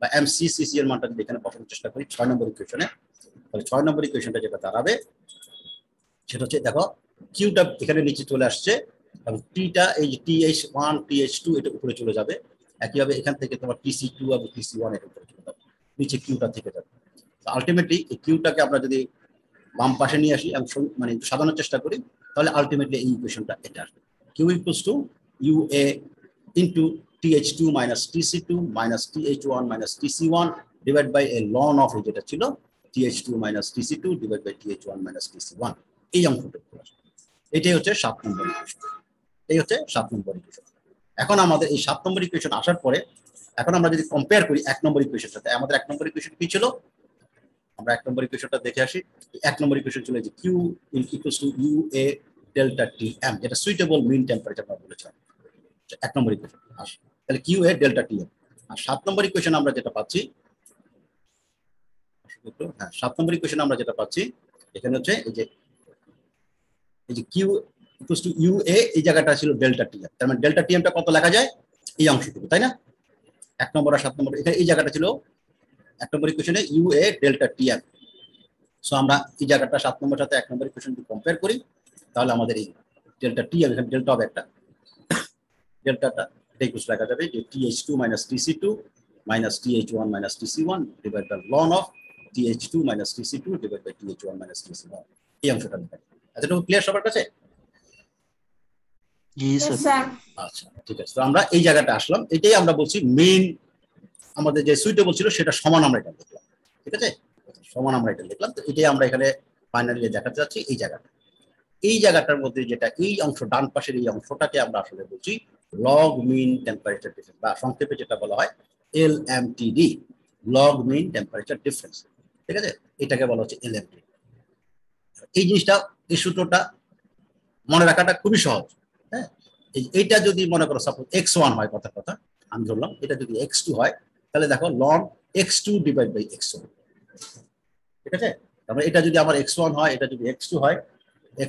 বা mccc এর মানটা যদি এখানে বসানোর চেষ্টা করি 6 নম্বর ইকুয়েশনে, তাহলে 6 নম্বর ইকুয়েশনটা যেটা দাঁড়াবে সেটা হচ্ছে দেখো কিউটা এখানে নিচে চলে আসছে এবং টিটা এই যে th1 th2 এটা উপরে চলে যাবে, একইভাবে এখান থেকে তোমার tc2 এবং tc1 এটা উপরে চলে যাবে, নিচে কিউটা থেকে যাবে। আলটিমেটলি এই কিউটাকে আমরা যদি বাম পাশে নিয়ে আসি এবং মানে সাজানোর চেষ্টা করি তাহলে আলটিমেটলি এই ইকুয়েশনটা এটা আসবে, Q equals to ua into th2 minus tc2 minus th1 minus tc1 divide by এ লন অফ যেটা ছিল th2 minus tc2 divide by th1 minus tc1, এই অঙ্কটা আসবে। এটাই হচ্ছে 7 নম্বর ইকুয়েশন, এই হচ্ছে 7 নম্বর ইকুয়েশন। এখন আমাদের এই 7 নম্বর ইকুয়েশন আসার পরে এখন আমরা যদি কম্পেয়ার করি 1 নম্বর ইকুয়েশনের সাথে, আমাদের 1 নম্বর ইকুয়েশন কি ছিল? আমরা 1 নম্বর ইকুয়েশনটা দেখে আসি। 1 নম্বর ইকুয়েশন ছিল যে Q equals to U A delta T M, যেটা সুইটেবল মিন টেম্পারেচার আমরা বলেছিলাম 1 নম্বর ইকুয়েশন। তাহলে Q A delta T M. আর 7 নম্বর ইকুয়েশন আমরা যেটা পাচ্ছি, হ্যাঁ 7 নম্বর ইকুয়েশন আমরা যেটা পাচ্ছি এখানে হচ্ছে এই যে কিউ ইকুয়ালস টু ইউ এ, এই জায়গাটা ছিল ডেল্টা টি এম। তার মানে ডেল্টা টি এমটা কত লেখা যায়? এই অংশটুকু, তাই না? 1 নম্বর আর 7 নম্বর এখানে এই জায়গাটা ছিল 1 নম্বর ইকুয়েশনে U A delta T M. So আমরা এই জায়গাটা 7 নম্বর সাথে 1 নম্বর ইকুয়েশন যদি কম্পেয়ার করি তাহলে আমাদের এই ডেল্টা টি এম, এখানে ডেল্টা হবে একটা, ডেল্টাটা ইকুয়ালস লেখা যাবে যে TH2 - TC2 - TH1 - TC1 divide by ln of TH2 - TC2 divide by TH1 - TC1। এই অংশটা লেখা। এতটুকু ক্লিয়ার সবার কাছে? জি Yes, স্যার। sir. আচ্ছা ঠিক আছে। তো আমরা এই জায়গাটা আসলাম, এটাই আমরা বলছি মেইন আমাদের যে সুইটেবল ছিল সেটা সমান আমরা এটা লিখলাম, ঠিক আছে? সমান আমরা এটা লিখলাম। তো এটাই আমরা এখানে ফাইনালি দেখাতে যাচ্ছি। এই জায়গাটার মধ্যে যেটা এই অংশ ডান পাশের এই অংশটাকে আমরা আসলে বলছি লগ মিন টেম্পারেচার ডিফারেন্স, বা সংক্ষেপে যেটা বলা হয় LMTD, লগ মিন টেম্পারেচার ডিফারেন্স, ঠিক আছে? এটাকে বলা হচ্ছে LMTD। এই জিনিসটা, এই সূত্রটা মনে রাখাটা খুবই সহজ। হ্যাঁ, এইটা যদি মনে করো সাপোজ x1 হয়, কথা আমি ধরলাম, এটা যদি x2 হয় তাহলে দেখো ln x2 divide by x1, ঠিক আছে? তারপরে এটা যদি আমার x1 হয়, এটা যদি x2 হয়,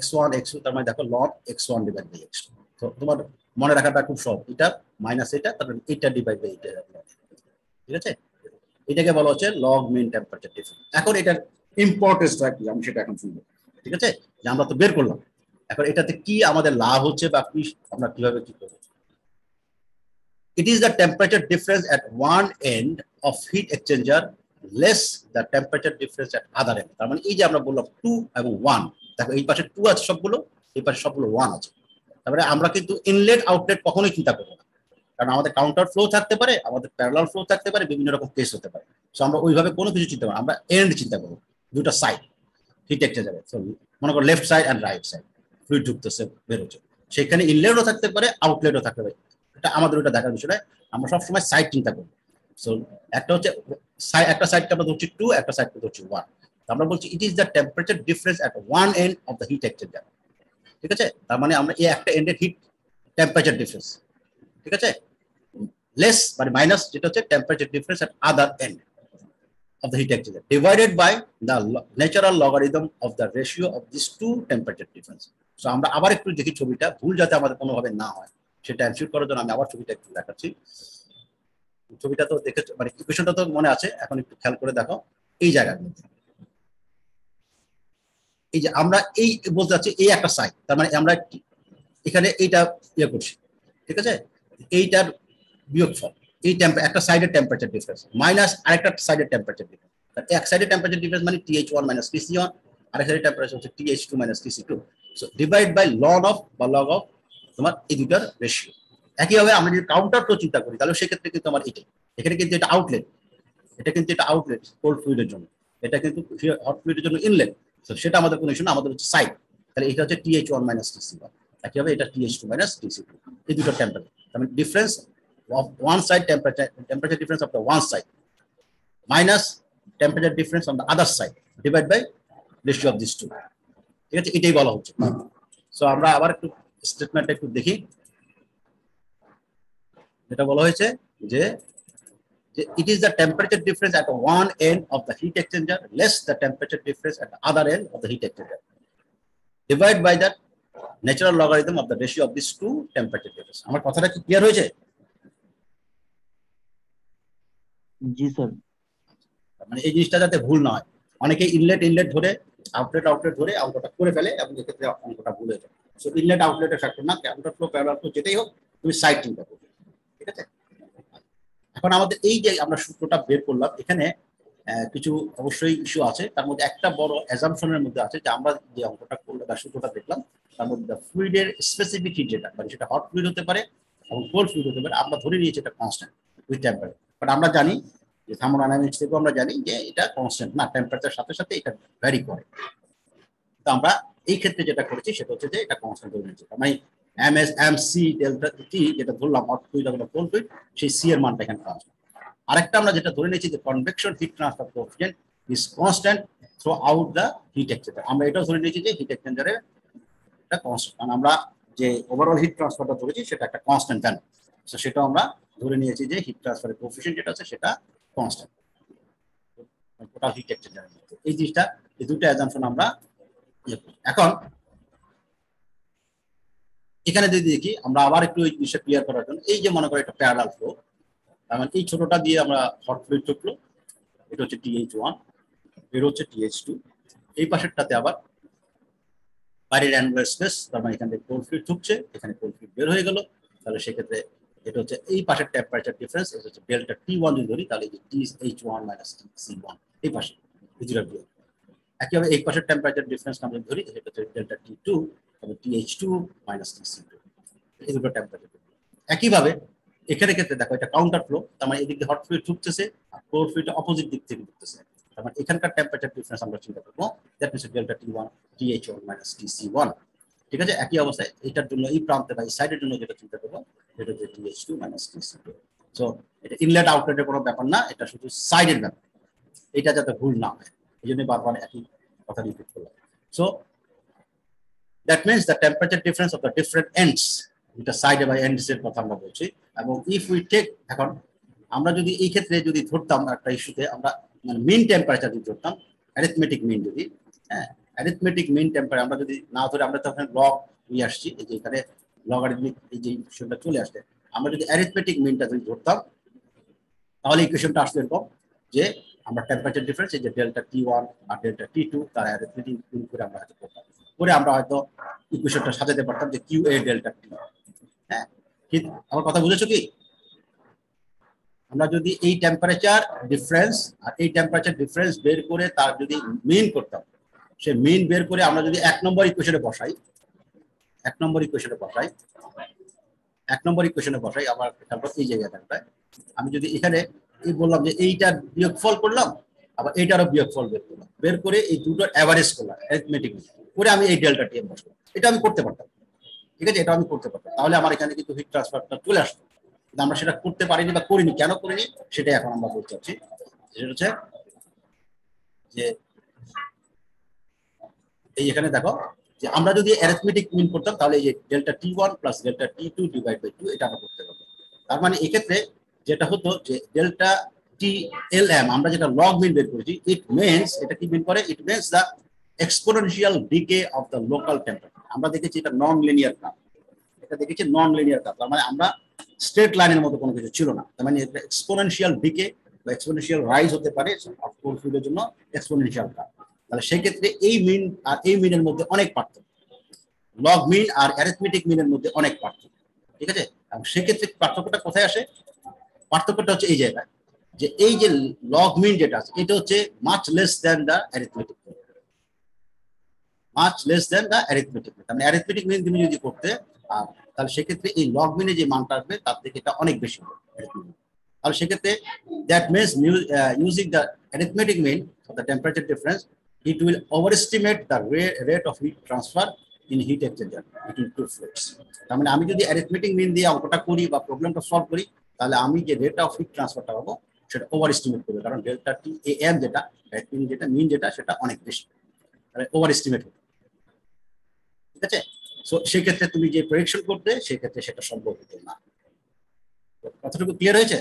x1 x2, তার মানে দেখো ln x1 divide by x2। তো তোমার মনে রাখাটা খুব সহজ, এটা মাইনাস এটা, তারপরে এটা ডিভাইড বাই এটা, ঠিক আছে? এটাকে বলা হচ্ছে লগ মিন টেম্পারেচার ডিফারেন্স। এখন এটার ইম্পর্টেন্সটা কি আমি সেটা এখন শুনবো, ঠিক আছে? যে আমরা তো বের করলাম, এখন এটাতে কি আমাদের লাভ হচ্ছে বা কি আমরা কিভাবে কি করবো। It is the temperature difference at one end of heat exchanger less the temperature difference at other end. তার মানে এই যে আমরা বললাম 2 এবং 1, দেখো এই পাশে 2 আছে সবগুলো, এই পাশে সবগুলো 1 আছে। তারপরে আমরা কিন্তু ইনলেট আউটলেট কখনোই চিন্তা করবো না, কারণ আমাদের কাউন্টার ফ্লো থাকতে পারে, আমাদের প্যারালাল ফ্লো থাকতে পারে, বিভিন্ন রকম কেস হতে পারে। সো আমরা ওইভাবে কোনো কিছু চিন্তা করবো, আমরা এন্ড চিন্তা করবো, দুটো সাইড হিট এক্সচেঞ্জারে। মনে করো left side and right side fluid ঢুকতেছে বেরোচ্ছে, সেখানে ইনলেটও থাকতে পারে, আউটলেটও থাকতে পারে। এটা আমাদের ওটা দেখার বিষয় নয়, আমরা সবসময় সাইড চিন্তা করবো। সো একটা হচ্ছে একটা সাইডকে আমরা ধরছি 2, একটা সাইডকে ধরছি 1। আমরা বলছি it is the temperature difference at one end of the heat exchanger, ঠিক আছে? তার মানে আমরা এই একটা এন্ডের হিট টেম্পারেচার ডিফারেন্স, ঠিক আছে? লেস মানে মাইনাস যেটা হচ্ছে temperature difference at other and of the heat exchanger divided by the natural logarithm of the ratio of these two temperature difference. So আমরা আবার একটু দেখি ছবিটা, ভুল যাতে আমাদের কোনোভাবে না হয় সেটা এনশিওর করার জন্য আমি আবার ছবিটা একটু দেখাচ্ছি। ছবিটা তো দেখে মানে ইকুয়েশনটা তো মনে আছে, এখন একটু খেয়াল করে দেখো এই জায়গার মধ্যে এই যে আমরা এই বলতে যাচ্ছি এই একটা সাইড, তার মানে আমরা এখানে এইটা ইয়ে করছি, ঠিক আছে? এইটার বিয়োগফল, এই একটা সাইডের টেম্পারেচার ডিফারেন্স মাইনাস আরেকটা সাইডের টেম্পারেচার ডিফারেন্স। এক সাইডের টেম্পারেচার ডিফারেন্স মানে TH1 - TC1, আরেক সাইডের টেম্পারেচার হচ্ছে TH2 - TC2। So divide by ln of বা log অফ তোমার এই দুটার রেশিও। একইভাবে আমরা যদি কাউন্টার ফ্লো চিন্তা করি তাহলে সেক্ষেত্রে কিন্তু আমার এটাই, এখানে কিন্তু এটা আউটলেট, এটা কিন্তু এটা আউটলেট কোল্ড ফ্লুইডের জন্য, এটা কিন্তু হট ফ্লুইডের জন্য ইনলেট। তো সেটা আমাদের কোনো ইস্যু না, আমাদের হচ্ছে সাইড। তাহলে এটা হচ্ছে TH1 - TC1, একইভাবে এটা TH2 - TC2, এই দুটো টেম্পারেচার। তার মানে difference of one side temperature difference of the one side minus temperature difference on the other side divided by ratio of these two, ঠিক আছে? এটাই বলা হচ্ছে। সো আমরা আবার একটু স্টেটমেন্টটা একটু দেখি, যেটা বলা হয়েছে যে it is the temperature difference at one end of the heat exchanger less the temperature difference at the other end of the heat exchanger divided by the natural logarithm of the ratio of these two temperature difference. আমার কথাটা কি clear হয়েছে? জি sir. মানে এই জিনিসটা যাতে ভুল না হয়, অনেকে ইনলেট ধরে আউটলেট ধরে অঙ্কটা করে ফেলে এবং এক্ষেত্রে অঙ্কটা ভুল হয়ে যায়। সো ইনলেট আউটলেটের ফ্যাক্টর না, কাউন্টার ফ্লো প্যারালাল ফ্লো যেটাই হোক তুমি সাইড চিন্তা করবে, ঠিক আছে? এখন আমাদের এই যে আমরা সূত্রটা বের করলাম, এখানে কিছু অবশ্যই ইস্যু আছে। তার মধ্যে একটা বড় অ্যাজাম্পশনের মধ্যে আছে যে আমরা যে অঙ্কটা করলাম বা সূত্রটা দেখলাম তার মধ্যে ফ্লুইডের স্পেসিফিক হিট যেটা, মানে সেটা হট ফ্লুইড হতে পারে এবং কোল্ড ফ্লুইড হতে পারে, আমরা ধরে নিয়েছি এটা কনস্ট্যান্ট উইথ টেম্পারেচার। বাট আমরা জানি যে থার্মোডাইনামিক্স থেকেও আমরা জানি যে এটা কনস্ট্যান্ট না, টেম্পারেচারের সাথে সাথে এটা ভ্যারি করে। তো আমরা এই ক্ষেত্রে যেটা করেছি সেটা হচ্ছে যে এটা কনস্ট্যান্ট ধরে নিয়েছি। মানে MC ডেল্টা টি যেটা ধরলাম হট ফ্লুইড অথবা কোল্ড ফ্লুইড, সেই সি এর মানটা এখানে পাওয়া যায়। আরেকটা আমরা যেটা ধরে নিয়েছি যে convection heat transfer coefficient is constant through out the heat exchanger. আমরা এটাও ধরে নিয়েছি যে হিট এক্সচেঞ্জারে একটা কনস্ট্যান্ট, কারণ আমরা যে ওভারঅল হিট ট্রান্সফারটা ধরেছি সেটা একটা কনস্ট্যান্ট ভ্যালু, সো সেটা আমরা ধরে নিয়েছি যে হিট ট্রান্সফারের কোএফিসিয়েন্ট যেটা আছে সেটা কনস্ট্যান্ট টোটাল হিট এক্সচেঞ্জারের মধ্যে। এই জিনিসটা, এই দুটো অ্যাজাম্পশন আমরা এখন এখানে যদি দেখি আমরা আবার একটু এই জিনিসটা ক্লিয়ার করার জন্য, এই যে মনে করো একটা প্যারালাল ফ্লো, তার মানে এই ছোটটা দিয়ে আমরা হট ফ্লুইড ঢুকলো, এটা হচ্ছে TH1, এর হচ্ছে TH2, এই পাশেরটাতে আবার বাইরের অ্যানুলার স্পেস, তার মানে এখানে কোল্ড ফ্লুইড ঢুকছে, এখানে কোল্ড ফ্লুইড বের হয়ে গেল, তাহলে সেক্ষেত্রে এটা হচ্ছে এই পাশের টেম্পারেচার ডিফারেন্স, এটা হচ্ছে ডেল্টা T1 যদি ধরি, তাহলে TH1 মাইনাস TC1 এই পাশে দুটোর বিয়োগ। একইভাবে এই পাশের টেম্পারেচার ডিফারেন্স আমরা ধরি, এটা হচ্ছে ডেল্টা T2 এবং TH2 মাইনাস TC2, এই দুটো টেম্পারেচার। একইভাবে এখানে ক্ষেত্রে দেখো এটা কাউন্টার ফ্লো, তার মানে এদিকে হট ফ্লুইড ঢুকতেছে আর কোল্ড ফ্লুইড অপোজিট দিক থেকে ঢুকতেছে, তার মানে এখানকার টেম্পারেচার ডিফারেন্স আমরা চিন্তা করবো, that means delta T1 TH1 minus TC1। ঠিক আছে, একই অবস্থায় এটার জন্য এই প্রান্তে বা এই সাইডের জন্য যেটা চিন্তা করবো সেটা হচ্ছে TH2 মাইনাস TC2। সো এটা ইনলেট আউটলেটের কোনো ব্যাপার না, এটা শুধু সাইডের ব্যাপার, এটা যাতে ভুল না হয় এই জন্য বারবার একই কথা রিপিট করলাম। So that means the temperature difference of the different ends, এটা সাইডে বা এন্ডস এর কথা আমরা বলছি। এবং ইফ উই টেক, এখন আমরা যদি এই ক্ষেত্রে যদি ধরতাম একটা ইস্যুতে, আমরা মানে মিন টেম্পারেচার যদি ধরতাম, অ্যারিথমেটিক মিন যদি, হ্যাঁ অ্যারিথমেটিক মিন টেম্পারেচার আমরা যদি না ধরে, আমরা তখন লগ নিয়ে আসছি, এই যে এখানে লগারিদমিক এই যে ইকুয়েশনটা চলে আসছে, আমরা যদি অ্যারিথমেটিক মিনটা যদি ধরতাম তাহলে ইকুয়েশনটা আসবে এরকম যে আমরা টেম্পারেচার ডিফারেন্স এই যে ডেল্টা T1 আর ডেল্টা T2 তার অ্যারিথমেটিক মিন করে আমরা হয়তো করতাম, করে আমরা হয়তো ইকুয়েশনটা সাজাতে পারতাম যে QA ডেল্টা T। হ্যাঁ, ঠিক আমার কথা বুঝেছো কি? আমরা যদি এই টেম্পারেচার ডিফারেন্স আর এই টেম্পারেচার ডিফারেন্স বের করে তার যদি মিন করতাম, সে মিন বের করে আমরা যদি এক নম্বর ইকুয়েশনে বসাই, আবার তারপর এই জায়গাটায় আমি যদি এখানে এই বললাম যে এইটার বিয়োগফল করলাম, আবার এইটারও বিয়োগফল বের করে এই দুটোর অ্যাভারেজ করলাম অ্যারিথমেটিক করে, আমি এই ডেল্টা টি বসলাম, এটা আমি করতে পারতাম। ঠিক আছে, এটা আমি করতে পারতাম, তাহলে আমার এখানে কিন্তু হিট ট্রান্সফারটা চলে আসতো, কিন্তু আমরা সেটা করতে পারিনি বা করিনি। কেন করিনি সেটাই এখন আমরা বলতে চাচ্ছি। সেটা হচ্ছে যে এই এখানে দেখো যে আমরা যদি অ্যারিথমেটিক মিন করতাম তাহলে এই যে delta T1 plus delta T2 divide by 2 এটা আমরা করতে পারতাম। তার মানে এক্ষেত্রে যেটা হতো যে ডেল্টা TLM আমরা যেটা লগ মিন বের করেছি, ইট মিন্স, এটা কি মিন করে, it means the exponential decay of the local temperature. আমরা দেখেছি এটা নন লিনিয়ার গ্রাফ, এটা দেখেছি নন লিনিয়ার গ্রাফ, তার মানে আমরা স্ট্রেট লাইনের মতো কোনো কিছু ছিল না, তার মানে এটা এক্সপোনেনশিয়াল ডিকে বা এক্সপোনেনশিয়াল রাইজ হতে পারে কোল্ড ফ্লুইডের জন্য এক্সপোনেনশিয়াল গ্রাফ। তাহলে সেক্ষেত্রে এই মিন আর এই মিনের মধ্যে অনেক পার্থক্য, লগ মিন আর অ্যারিথমেটিক মিনের মধ্যে অনেক পার্থক্য। ঠিক আছে, এবং সেক্ষেত্রে পার্থক্যটা কোথায় আসে? পার্থক্যটা হচ্ছে এই জায়গায় যে এই যে লগ মিন যেটা আছে এটা হচ্ছে much less than the arithmetic mean, much less than the arithmetic mean. মানে অ্যারিথমেটিক মিন তুমি যদি করতে আর তাহলে সেক্ষেত্রে এই লগ মিনে যে মানটা আসবে তার থেকে এটা অনেক বেশি হবে অ্যারিথমেটিক। তাহলে সেক্ষেত্রে that means using the arithmetic mean of the temperature difference, it will overestimate the rate of heat transfer in heat exchanger between two fluids. তার মানে আমি যদি অ্যারিথমেটিক মিন দিয়ে অঙ্কটা করি বা প্রবলেমটা সলভ করি, তাহলে আমি যে রেট অফ হিট ট্রান্সফারটা পাবো সেটা ওভার এস্টিমেট করবে, কারণ ডেল্টা TAM যেটা যেটা মিন যেটা সেটা অনেক বেশি, তাহলে ওভার এস্টিমেট হবে। ঠিক আছে, সো সেক্ষেত্রে তুমি যে প্রেডিকশন করতে সেক্ষেত্রে সেটা সম্ভব হতো না। কতটুকু ক্লিয়ার হয়েছে?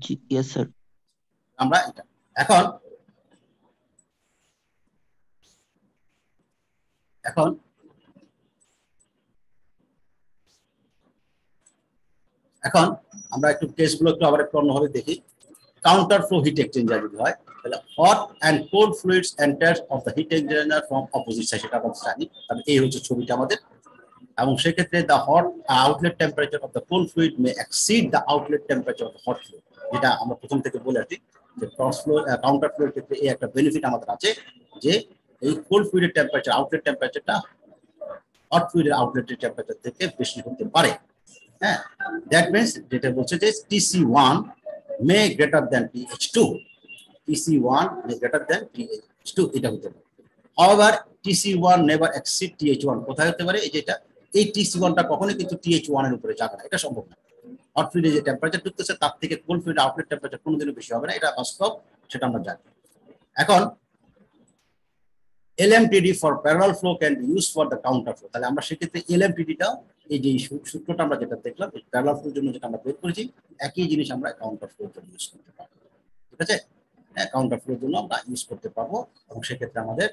জি ইয়েস স্যার। আমরা এটা এখন আমরা একটু কেসগুলো একটু আবার একটু অন্যভাবে দেখি। কাউন্টার ফ্লো হিট এক্সচেঞ্জার যদি হয় তাহলে hot and cold fluids enter of the heat exchanger from opposite side, সেটা আমরা জানি। তাহলে এই হচ্ছে ছবিটা আমাদের, এবং সেক্ষেত্রে the hot outlet temperature of the cold fluid May exceed the outlet temperature of the hot fluid, যেটা আমরা প্রথম থেকে বলে আসছি যে ক্রস ফ্লো কাউন্টার ফ্লোর ক্ষেত্রে এই একটা বেনিফিট আমাদের আছে যে এই কোল্ড ফ্লুইডের টেম্পারেচার আউটলেট টেম্পারেচারটা হট ফ্লুইডের আউটলেটের টেম্পারেচার থেকে বেশি হতে পারে। হ্যাঁ, দ্যাট মিনস যেটা বলছে যে TC1 মে গ্রেটার দ্যান TH2, TC1 মে গ্রেটার দ্যান TH2 এটা হতে পারে। However, TC1 never exceed TH1 কোথায় হতে পারে? এই যে এটা, এই TC1টা কখনোই কিন্তু TH1 এর উপরে যাবে না, এটা সম্ভব না। হট ফ্লুইডে যে টেম্পারেচার ঢুকতেছে তার থেকে কোল্ড ফ্লুইড আউটলেট টেম্পারেচার কোনোদিনও বেশি হবে না, এটা বাস্তব, সেটা আমরা জানি। এখন LMTD for parallel flow can be use for the counter flow. তাহলে আমরা সেক্ষেত্রে LMTDটা, এই যে সূত্রটা আমরা যেটা দেখলাম প্যারালাল ফ্লোর জন্য যেটা আমরা বের করেছি, একই জিনিস আমরা কাউন্টার ফ্লোর জন্য ইউজ করতে পারবো। ঠিক আছে, হ্যাঁ, কাউন্টার ফ্লোর জন্য আমরা ইউজ করতে পারবো। এবং সেক্ষেত্রে আমাদের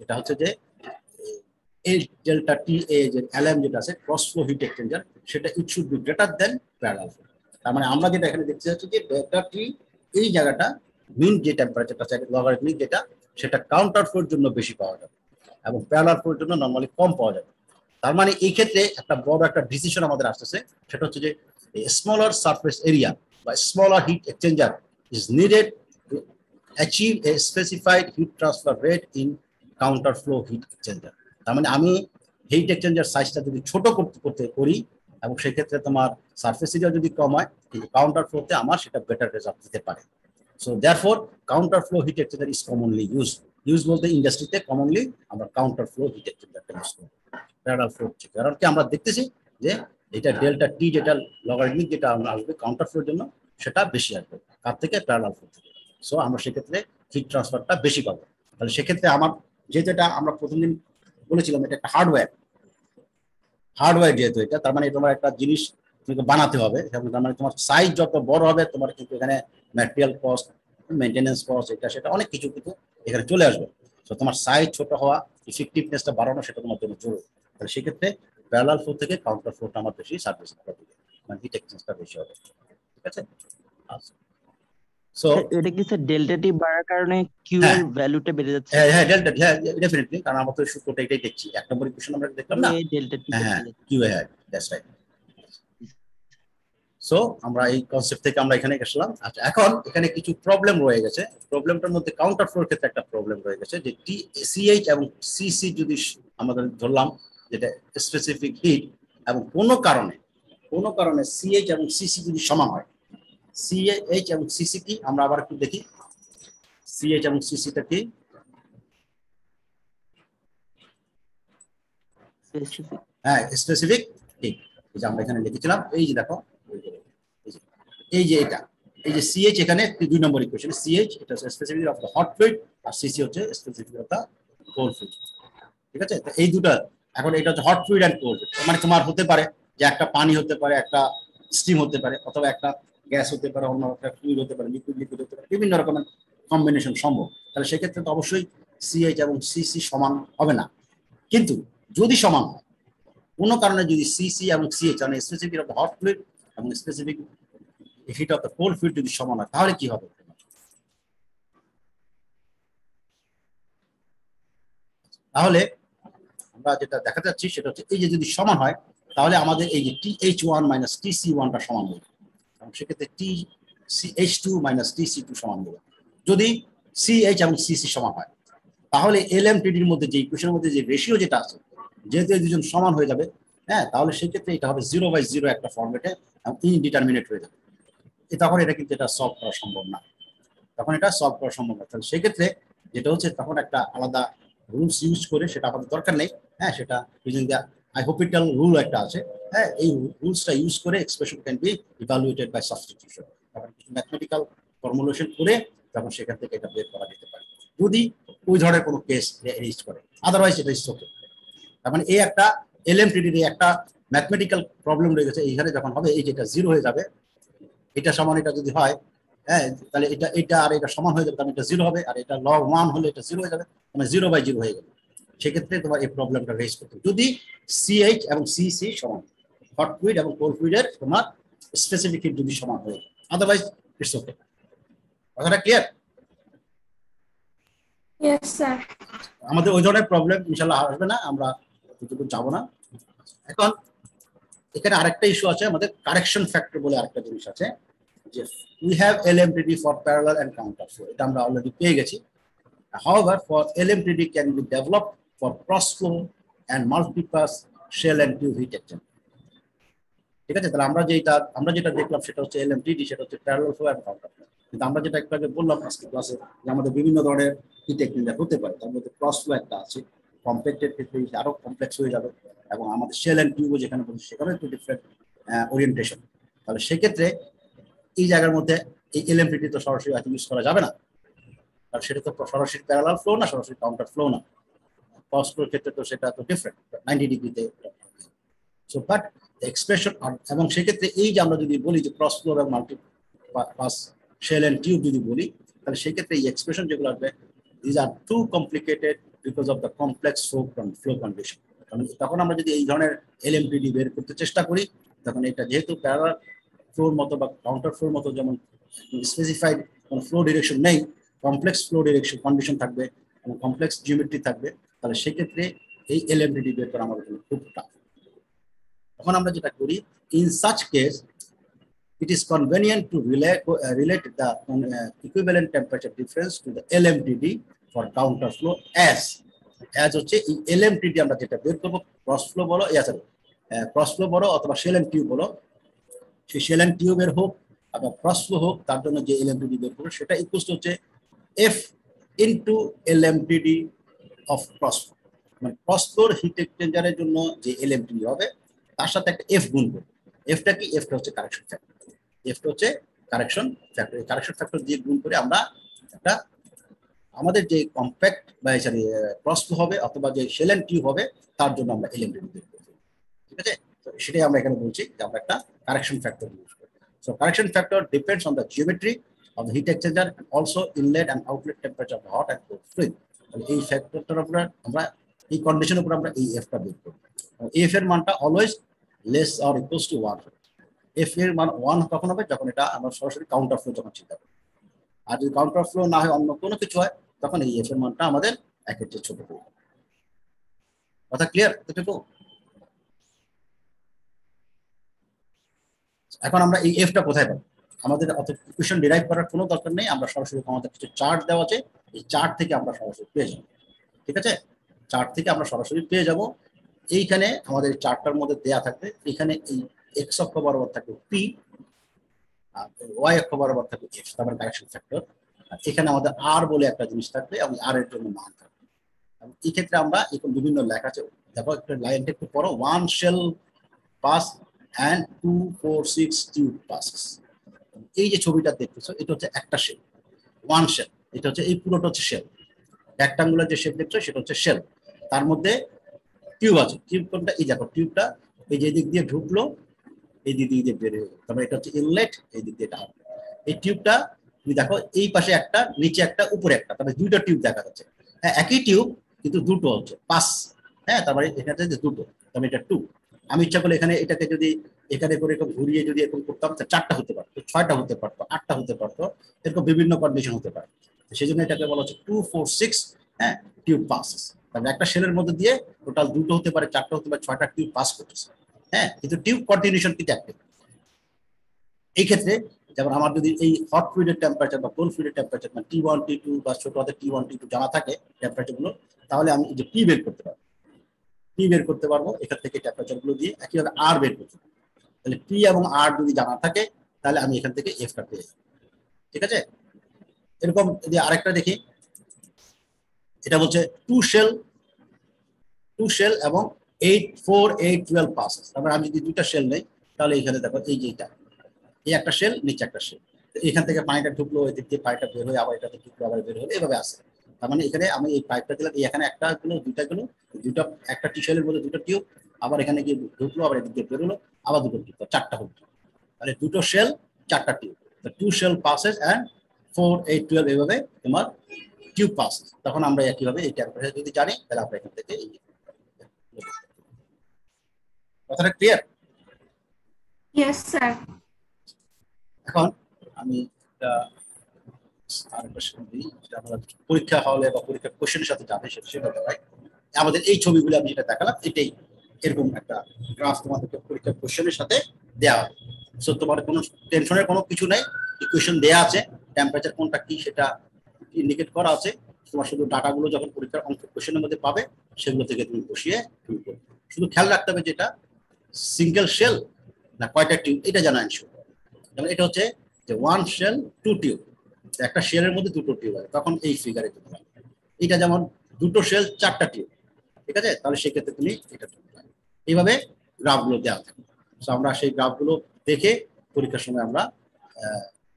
এটা হচ্ছে যে এই ডেল্টা টি এ যে LM যেটা আছে ক্রস ফ্লো হিট এক্সচেঞ্জার, সেটা it should be greater then parallel flow. তার মানে আমরা যেটা এখানে দেখতে যাচ্ছি যে ডেল্টা টি এই জায়গাটা মিন যে টেম্পারেচারটা আছে লগারিদমিক যেটা, সেটা কাউন্টার ফ্লোর জন্য বেশি পাওয়া যাবে এবং প্যারালাল ফ্লোর জন্য নরমালি কম পাওয়া যাবে। তার মানে এই ক্ষেত্রে একটা বড় একটা ডিসিশন আমাদের আসতেছে, সেটা হচ্ছে যে স্মলার সারফেস এরিয়া বা smaller hit exchanger is needed to achieve A specified heat transfer rate in counter flow hit exchanger. তার মানে আমি হিট এক্সচেঞ্জার সাইজটা যদি ছোট করতে করি এবং সেক্ষেত্রে তোমার সারফেস এরিয়া যদি কম হয়, কিন্তু কাউন্টার ফ্লোতে আমার সেটা বেটার রেজাল্ট দিতে পারে। So therefore counter flow hit exchanger is commonly use বলতে ইন্ডাস্ট্রিতে কমনলি আমরা কাউন্টার ফ্লো হিট এক্সচেঞ্জারটা ইউজ করি প্যারালাল ফ্লো থেকে। কারণ কি আমরা দেখতেছি যে এটা ডেল্টা টি যেটা লগারিদমিক যেটা আসবে কাউন্টার ফ্লোর জন্য, সেটা বেশি আসবে তার থেকে প্যারালাল ফ্লো থেকে। সো আমরা সেক্ষেত্রে হিট ট্রান্সফারটা বেশি পাবো। তাহলে সেক্ষেত্রে আমার যেটা আমরা প্রথম দিন বলেছিলাম, এটা একটা হার্ডওয়্যার যেহেতু এটা, তার মানে তোমার একটা জিনিস তোমাকে বানাতে হবে, তার মানে তোমার সাইজ যত বড় হবে তোমার কিন্তু এখানে ম্যাটেরিয়াল কস্ট, মেনটেনেন্স কস্ট, এটা সেটা অনেক কিছু কিন্তু এখানে চলে আসবে। তো তোমার সাইজ ছোট হওয়া, ইফেক্টিভনেসটা বাড়ানো, সেটা তোমার জন্য জরুরি। তাহলে সেক্ষেত্রে প্যারালাল ফ্লো থেকে কাউন্টার ফ্লোটা আমার বেশি সার্ভিস দিবে, মানে হিট এক্সচেঞ্জটা বেশি হবে। ঠিক আছে, আচ্ছা। সো এটা কি স্যার ডেল্টা টি বাড়ার কারণে কিউ এর ভ্যালুটা বেড়ে যাচ্ছে? হ্যাঁ ডেল্টা, হ্যাঁ ডেফিনেটলি, কারণ আমরা তো সূত্রটা এটাই দেখছি, এক নম্বর ইকুয়েশন আমরা দেখলাম না, ডেল্টা টি। হ্যাঁ কিউ এ, হ্যাঁ দ্যাটস রাইট। সো আমরা এই কনসেপ্ট থেকে আমরা এখানে গেছিলাম। আচ্ছা, এখন এখানে কিছু প্রবলেম রয়ে গেছে। প্রবলেমটার মধ্যে কাউন্টার ফ্লোর ক্ষেত্রে একটা প্রবলেম রয়ে গেছে যে সিএইচ এবং সিসি যদি আমাদের ধরলাম যেটা স্পেসিফিক হিট, এবং কোনো কারণে সিএইচ এবং সিসি যদি সমান হয়, সিএইচ এবং সিসি কি আমরা আবার একটু দেখি, সিএইচ এবং সিসিটা কি? হ্যাঁ স্পেসিফিক হিট, এই যে আমরা এখানে লিখেছিলাম, এই যে দেখো, এই যে এটা, এই যে সিএইচ এখানে 2 নম্বর ইকুয়েশন, সিএইচ এটা হচ্ছে specific of the hot fluid আর সিসি হচ্ছে specific of the cold fluid. ঠিক আছে, তো এই দুটো, এখন এটা হচ্ছে hot fluid and cold fluid, মানে তোমার হতে পারে যে একটা পানি হতে পারে, একটা স্টিম হতে পারে, অথবা একটা গ্যাস হতে পারে, অন্য একটা ফ্লুইড হতে পারে, লিকুইড হতে পারে, বিভিন্ন রকমের কম্বিনেশন সম্ভব। তাহলে সেক্ষেত্রে তো অবশ্যই সিএইচ এবং সিসি সমান হবে না, কিন্তু যদি সমান হয়, কোনো কারণে যদি সিসি এবং সিএইচ মানে specific of the hot fluid এবং specific heat of the cold fluid যদি সমান হয়, তাহলে কি হবে? তাহলে আমরা যেটা দেখা যাচ্ছি সেটা হচ্ছে এই যে যদি সমান হয়, তাহলে আমাদের এই যে TH1 মাইনাস TC1টা সমান হবে, এবং সেক্ষেত্রে TCH2 মাইনাস TC2 সমান হবে। যদি CH এবং CC সমান হয়, তাহলে LMTDর মধ্যে যে ইকুয়েশনের মধ্যে যে রেশিও যেটা আছে, যেহেতু এই দুজন সমান হয়ে যাবে, হ্যাঁ, তাহলে সেক্ষেত্রে এটা হবে 0/0 একটা ফর্মেটে এবং ইনডিটারমিনেট হয়ে যাবে। তখন এটা কিন্তু এটা সলভ করা সম্ভব না, তাহলে সেক্ষেত্রে যেটা হচ্ছে তখন একটা আলাদা রুলস ইউজ করে, সেটা আমাদের দরকার নেই, হ্যাঁ, সেটা ইউজিং দ্য আইহোপিটাল রুল একটা আছে, হ্যাঁ, এই রুলসটা ইউজ করে expression can be evaluated by substitution, তখন কিছু ম্যাথমেটিক্যাল ফর্মুলেশন করে তখন সেখান থেকে এটা বের করা যেতে পারে, যদি ওই ধরনের কোনো কেস রেজ করে, আদারওয়াইজ এটা ইজ ওকে। তার মানে এই একটা LMTD একটা ম্যাথমেটিক্যাল প্রবলেম রয়ে গেছে, এইখানে যখন হবে এই যেটা 0 হয়ে যাবে, এটা সমান এটা যদি হয়, হ্যাঁ, তাহলে এটা আর এটা সমান হয়ে যাবে, তাহলে এটা 0 হবে, আর এটা log 1 হলে এটা 0 হয়ে যাবে, মানে 0/0 হয়ে যাবে। সেক্ষেত্রে তোমার এই প্রবলেমটা রেজ করতে যদি CH এবং CC সমান, হট ফ্লুইড এবং কোল্ড ফ্লুইডের তোমার স্পেসিফিক হিট যদি সমান হয়, আদারওয়াইজ ইটস ওকে। কথাটা ক্লিয়ার? Yes, sir. আমাদের ওই ধরনের প্রবলেম ইনশাআল্লাহ আসবে না, আমরা এতটুকু যাব না। এখন এখানে আরেকটা ইস্যু আছে, আমাদের কারেকশন ফ্যাক্টর বলে আরেকটা জিনিস আছে, যে we have LMTD for parallel and counter flow, এটা আমরা অলরেডি পেয়ে গেছি। However, for LMTD can be developed for cross flow and multi-pass shell and tube heat exchanger. ঠিক আছে? তাহলে আমরা যেটা দেখলাম সেটা হচ্ছে এলএমটিডি, সেটা হচ্ছে প্যারালাল ফ্লো এবং কাউন্টার ফ্লো। কিন্তু আমরা যেটা একটু আগে বললাম আজকে ক্লাসে যে আমাদের বিভিন্ন ধরনের হিট এক্সচেঞ্জার হতে পারে, তার মধ্যে ক্রস ফ্লো একটা আছে, কমপ্লেক্টের ক্ষেত্রে আরো কমপ্লেক্স হয়ে যাবে, এবং আমাদের শেল এন্ড টিউবও যেখানে বলছি সেখানে একটু ডিফারেন্ট ওরিয়েন্টেশন। তাহলে সেক্ষেত্রে এই জায়গার মধ্যে এই এলএমটিডি তো সরাসরি ইউজ করা যাবে না, কারণ সেটা তো সরাসরি প্যারালাল ফ্লো না, সরাসরি কাউন্টার ফ্লো না। ক্রস ফ্লোর ক্ষেত্রে তো সেটা তো ডিফারেন্ট, 90 ডিগ্রিতে। সো বাট এক্সপ্রেশন, এবং সেক্ষেত্রে এই যে আমরা যদি বলি যে ক্রস ফ্লো এবং multi pass shell and tube যদি বলি, তাহলে সেক্ষেত্রে এই এক্সপ্রেশন যেগুলো আসবে, these are too complicated because of the complex flow condition. তখন আমরা যদি এই ধরনের এলএমটিডি বের করতে চেষ্টা করি, তখন এটা যেহেতু প্যারালাল ফ্লোর মতো বা কাউন্টার ফ্লোর মতো যেমন স্পেসিফাইড কোনো ফ্লো ডিরেকশন নেই, কমপ্লেক্স ফ্লো ডিরেকশন কন্ডিশন থাকবে এবং কমপ্লেক্স জিওমেট্রি থাকবে, তাহলে সেক্ষেত্রে এই এলএমটিডি বের করা আমাদের জন্য খুব টাফ। তখন আমরা যেটা করি, in such case it is convenient to relate the equivalent temperature difference to the LMTD for counter flow as হচ্ছে এই LMTD আমরা যেটা বের করব, ক্রস ফ্লো বলো, ক্রস ফ্লো বলো অথবা শেল এন্ড টিউব বলো, সেই শেল এন্ড টিউবের হোক অথবা ক্রস ফ্লো হোক, তার জন্য যে LMTD বের করবো সেটা ইকুয়াল হচ্ছে F into LMTD of cross flow. মানে ক্রস ফ্লোর হিট এক্সচেঞ্জারের জন্য যে LMTD হবে তার সাথে একটা F গুণ করব। Fটা কি? Fটা হচ্ছে কারেকশন ফ্যাক্টর। Fটা হচ্ছে কারেকশন ফ্যাক্টর। এই কারেকশন ফ্যাক্টর দিয়ে গুণ করে আমরা একটা আমাদের যে কম্প্যাক্ট বা সরি ক্রস ফ্লো হবে অথবা যে শেল এন্ড টিউব হবে তার জন্য আমরা এলএমটিডি বের করব। ঠিক আছে? তো সেটাই আমরা এখানে বলছি যে আমরা একটা কারেকশন ফ্যাক্টর ইউজ করব। So correction factor depends on the geometry of the heat exchanger and also inlet and outlet temperature of hot and cold fluid. তাহলে এই ফ্যাক্টরটার উপর আমরা এই কন্ডিশনের উপর আমরা এই এফটা বের করব। এফ এর মানটা always less or equals to 1। F এর মান 1 কখন হবে? যখন এটা আমরা সরাসরি কাউন্টার ফ্লো যখন চিন্তা করি। আর যদি কাউন্টার ফ্লো না হয়, অন্য কোনো কিছু হয়, তখন এই এফ এর মানটা আমাদের একের চেয়ে ছোট হবে। কথা ক্লিয়ার এতটুকু? এখন আমরা এই এফটা কোথায় পাবো? আমাদের অত ইকুয়েশন ডিরাইভ করার কোনো দরকার নেই, আমরা সরাসরি আমাদের কিছু চার্ট দেওয়া আছে, এই চার্ট থেকে আমরা সরাসরি পেয়ে যাব। ঠিক আছে? চার্ট থেকে আমরা সরাসরি পেয়ে যাব। এইখানে আমাদের চার্টটার মধ্যে দেয়া থাকবে, এখানে এই এক্স অক্ষ বরাবর থাকবে পি, আর ওয়াই অক্ষ বরাবর থাকবে এফ, তারপর কারেকশন ফ্যাক্টর। আর এখানে আমাদের আর বলে একটা জিনিস থাকবে এবং আর এর জন্য মান থাকবে। এই ক্ষেত্রে আমরা এরকম বিভিন্ন লেখা আছে, দেখো একটা লাইনটা একটু পড়ো, 1 shell pass and 2 4 6 tube passes. এই যে ছবিটা দেখতেছো এটা হচ্ছে একটা শেল, 1 শেল। এটা হচ্ছে এই পুরোটা হচ্ছে শেল, রেক্টাঙ্গুলার যে শেপ দেখছো সেটা হচ্ছে শেল, তার মধ্যে টিউব আছে। টিউব কোনটা? এই দেখো টিউবটা এই যে দিক দিয়ে ঢুকলো, এই দিক দিয়ে বের হয়ে গেল, তারপরে এটা হচ্ছে ইনলেট, এই দিক দিয়ে এটা আউটলেট। এই টিউবটা তুমি দেখো এই পাশে একটা, নিচে একটা, উপরে একটা, তারপরে দুইটা টিউব দেখা যাচ্ছে। হ্যাঁ, একই টিউব কিন্তু দুটো হচ্ছে পাস। হ্যাঁ, তারপরে এখানে যে দুটো, তারপরে এটা 2। আমি ইচ্ছা করলে এখানে এটাকে যদি এখানে করে এরকম ঘুরিয়ে যদি এরকম করতাম, 4টা হতে পারতো, 6টা হতে পারতো, 8টা হতে পারতো, এরকম বিভিন্ন কন্ডিশন হতে পারে। সেই জন্য এটাকে বলা হচ্ছে 2 4 6 হ্যাঁ টিউব পাসেস। তারপরে একটা শেলের মধ্যে দিয়ে টোটাল 2টো হতে পারে, 4টা হতে পারে, 6টা টিউব পাস করতেছে। হ্যাঁ, কিন্তু টিউব কন্টিনিউশন কিন্তু একটাই। এই ক্ষেত্রে যেমন আমার যদি এই হট ফ্লুইডের টেম্পারেচার বা কোল্ড ফ্লুইডের টেম্পারেচার মানে T1 T2 বা ছোট হাতে T1 T2 জানা থাকে টেম্পারেচার গুলো, তাহলে আমি এই যে পি বের করতে পারবো। পি বের করতে পারবো এখান থেকে টেম্পারেচার গুলো দিয়ে, একইভাবে আর বের করতে পারবো। তাহলে পি এবং আর যদি জানা থাকে তাহলে আমি এখান থেকে এফটা পেয়ে যাবো। ঠিক আছে? এরকম যদি আরেকটা দেখি, এটা বলছে 2 শেল এবং 8 4 8 12 পাসেস। তারপরে আমি যদি দুইটা শেল নেই, তাহলে এখানে দেখো এই যে এটা, এই একটা শেল, নিচে একটা শেল, এখান থেকে পানিটা ঢুকলো, এদিক দিয়ে পানিটা বের হয়ে আবার এটাতে ঢুকলো, আবার বের হলো, এইভাবে আসে। তার মানে এখানে আমি এই পাইপটা দিলাম, এখানে একটা গেলো, দুইটা গেলো, দুইটা একটা টিউবওয়েলের মধ্যে দুটো টিউব, আবার এখানে গিয়ে ঢুকলো, আবার এদিক দিয়ে বেরোলো, আবার দুটো টিউব, 4টা হলো। তাহলে দুটো শেল, 4টা টিউব, 2 শেল পাসেস অ্যান্ড 4 8 12 এইভাবে তোমার টিউব পাসেস। তখন আমরা একইভাবে এই টেম্পারেচার যদি জানি তাহলে আমরা এখান থেকে এই কথাটা ক্লিয়ার? Yes, sir. এখন আমি আরেকটা দিই, যেটা আমরা পরীক্ষা হলে বা পরীক্ষার কোশ্চেনের সাথে যাবে সেটা দেখাই। আমাদের এই ছবিগুলো আমি যেটা দেখালাম এটাই এরকম একটা গ্রাফ তোমাদেরকে পরীক্ষার কোশ্চেনের সাথে দেওয়া হবে। সো তোমার কোনো টেনশনের কোনো কিছু নাই, ইকুয়েশন দেওয়া আছে, টেম্পারেচার কোনটা কি সেটা ইন্ডিকেট করা আছে। তোমার শুধু ডাটাগুলো যখন পরীক্ষার অঙ্ক কোশ্চেনের মধ্যে পাবে সেগুলো থেকে তুমি বসিয়ে তুমি করবে। শুধু খেয়াল রাখতে হবে যেটা সিঙ্গেল শেল না কয়টা টিউব এটা জানা ইস্যু। যেমন এটা হচ্ছে যে 1 শেল 2 টিউব, একটা শেলের মধ্যে 2টো টিউব আছে, তখন এই ফিগারে তুমি রাখবে। এটা যেমন 2টো শেল 4টা টিউব, ঠিক আছে, তাহলে সেক্ষেত্রে তুমি এটা এইভাবে গ্রাফগুলো দেওয়া থাকে। তো আমরা সেই গ্রাফগুলো দেখে পরীক্ষার সময় আমরা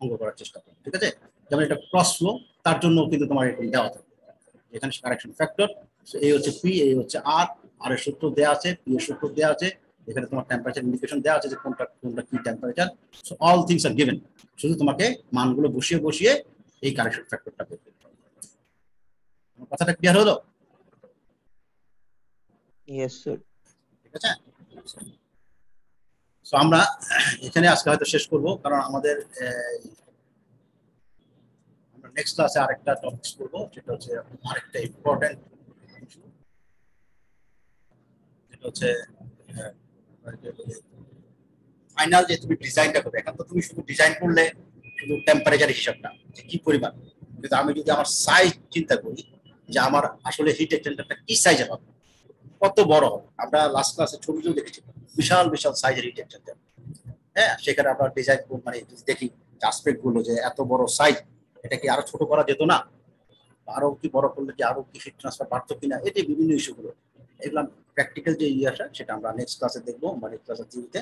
অঙ্ক করার চেষ্টা করি, ঠিক আছে। যেমন এটা ক্রস ফ্লো, তার জন্য কিন্তু তোমার এরকম দেওয়া থাকে, এখানে কারেকশন ফ্যাক্টর এই হচ্ছে পি, এই হচ্ছে আর, আর এর সূত্র দেওয়া আছে, পি এর সূত্র দেওয়া আছে, এখানে তোমার টেম্পারেচার ইন্ডিকেশন দেওয়া আছে যে কোনটা কি temperature. So all things are given, শুধু তোমাকে মানগুলো বসিয়ে বসিয়ে এই কারেকশন ফ্যাক্টরটা বের করতে হবে। আমার কথাটা ক্লিয়ার হলো? Yes sir. ঠিক আছে। সো আমরা এখানে আজকে হয়তো শেষ করব, কারণ আমাদের আমরা নেক্সট ক্লাসে আরেকটা টপিকস করব, যেটা হচ্ছে আরেকটা ইম্পর্টেন্ট, যেটা হচ্ছে ফাইনাল যে তুমি ডিজাইনটা করবে। এখন তো তুমি শুধু ডিজাইন করলে শুধু টেম্পারেচার হিসাবটা যে কি পরিমাণ, কিন্তু আমি যদি আমার সাইজ চিন্তা করি যে আমার আসলে হিট এক্সচেঞ্জারটা কি সাইজে হবে, কত বড় হবে। আমরা লাস্ট ক্লাসে ছবিতেও দেখেছি বিশাল বিশাল সাইজের হিট এক্সচেঞ্জার। হ্যাঁ, সেখানে আমরা ডিজাইন মানে দেখি অ্যাসপেক্ট গুলো যে এত বড় সাইজ, এটা কি আরো ছোট করা যেত না, আরো কি বড় করলে কি আরো কি হিট ট্রান্সফার বাড়তো কিনা, এটি বিভিন্ন ইস্যুগুলো। এগুলো প্র্যাকটিক্যাল যে ইয়েটা সেটা আমরা নেক্সট ক্লাসে দেখবো, বা নেক্সট ক্লাসে থিওরিতে,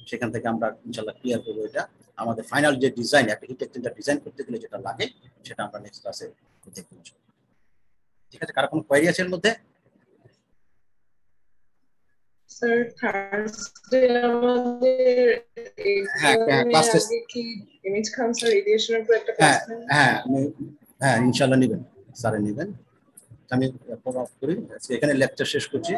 সেখান থেকে আমরা ইনশাল্লাহ ক্লিয়ার করবো। এটা আমাদের ফাইনাল যে ডিজাইন, একটা হিট এক্সচেঞ্জার ডিজাইন করতে গেলে যেটা লাগে সেটা আমরা নেক্সট ক্লাসে দেখবো। ঠিক আছে, কারো কোনো কোয়েরি আছে এর মধ্যে? স্যার থার্সডে আমাদের ক্লাস টেস্ট, আগে কি ইমেজ খান স্যার রেডিয়েশনের উপর একটা ক্লাস নেন? হ্যাঁ ইনশাল্লাহ নেবেন, স্যারে নেবেন। আমি করি, এখানে লেকচার শেষ করছি।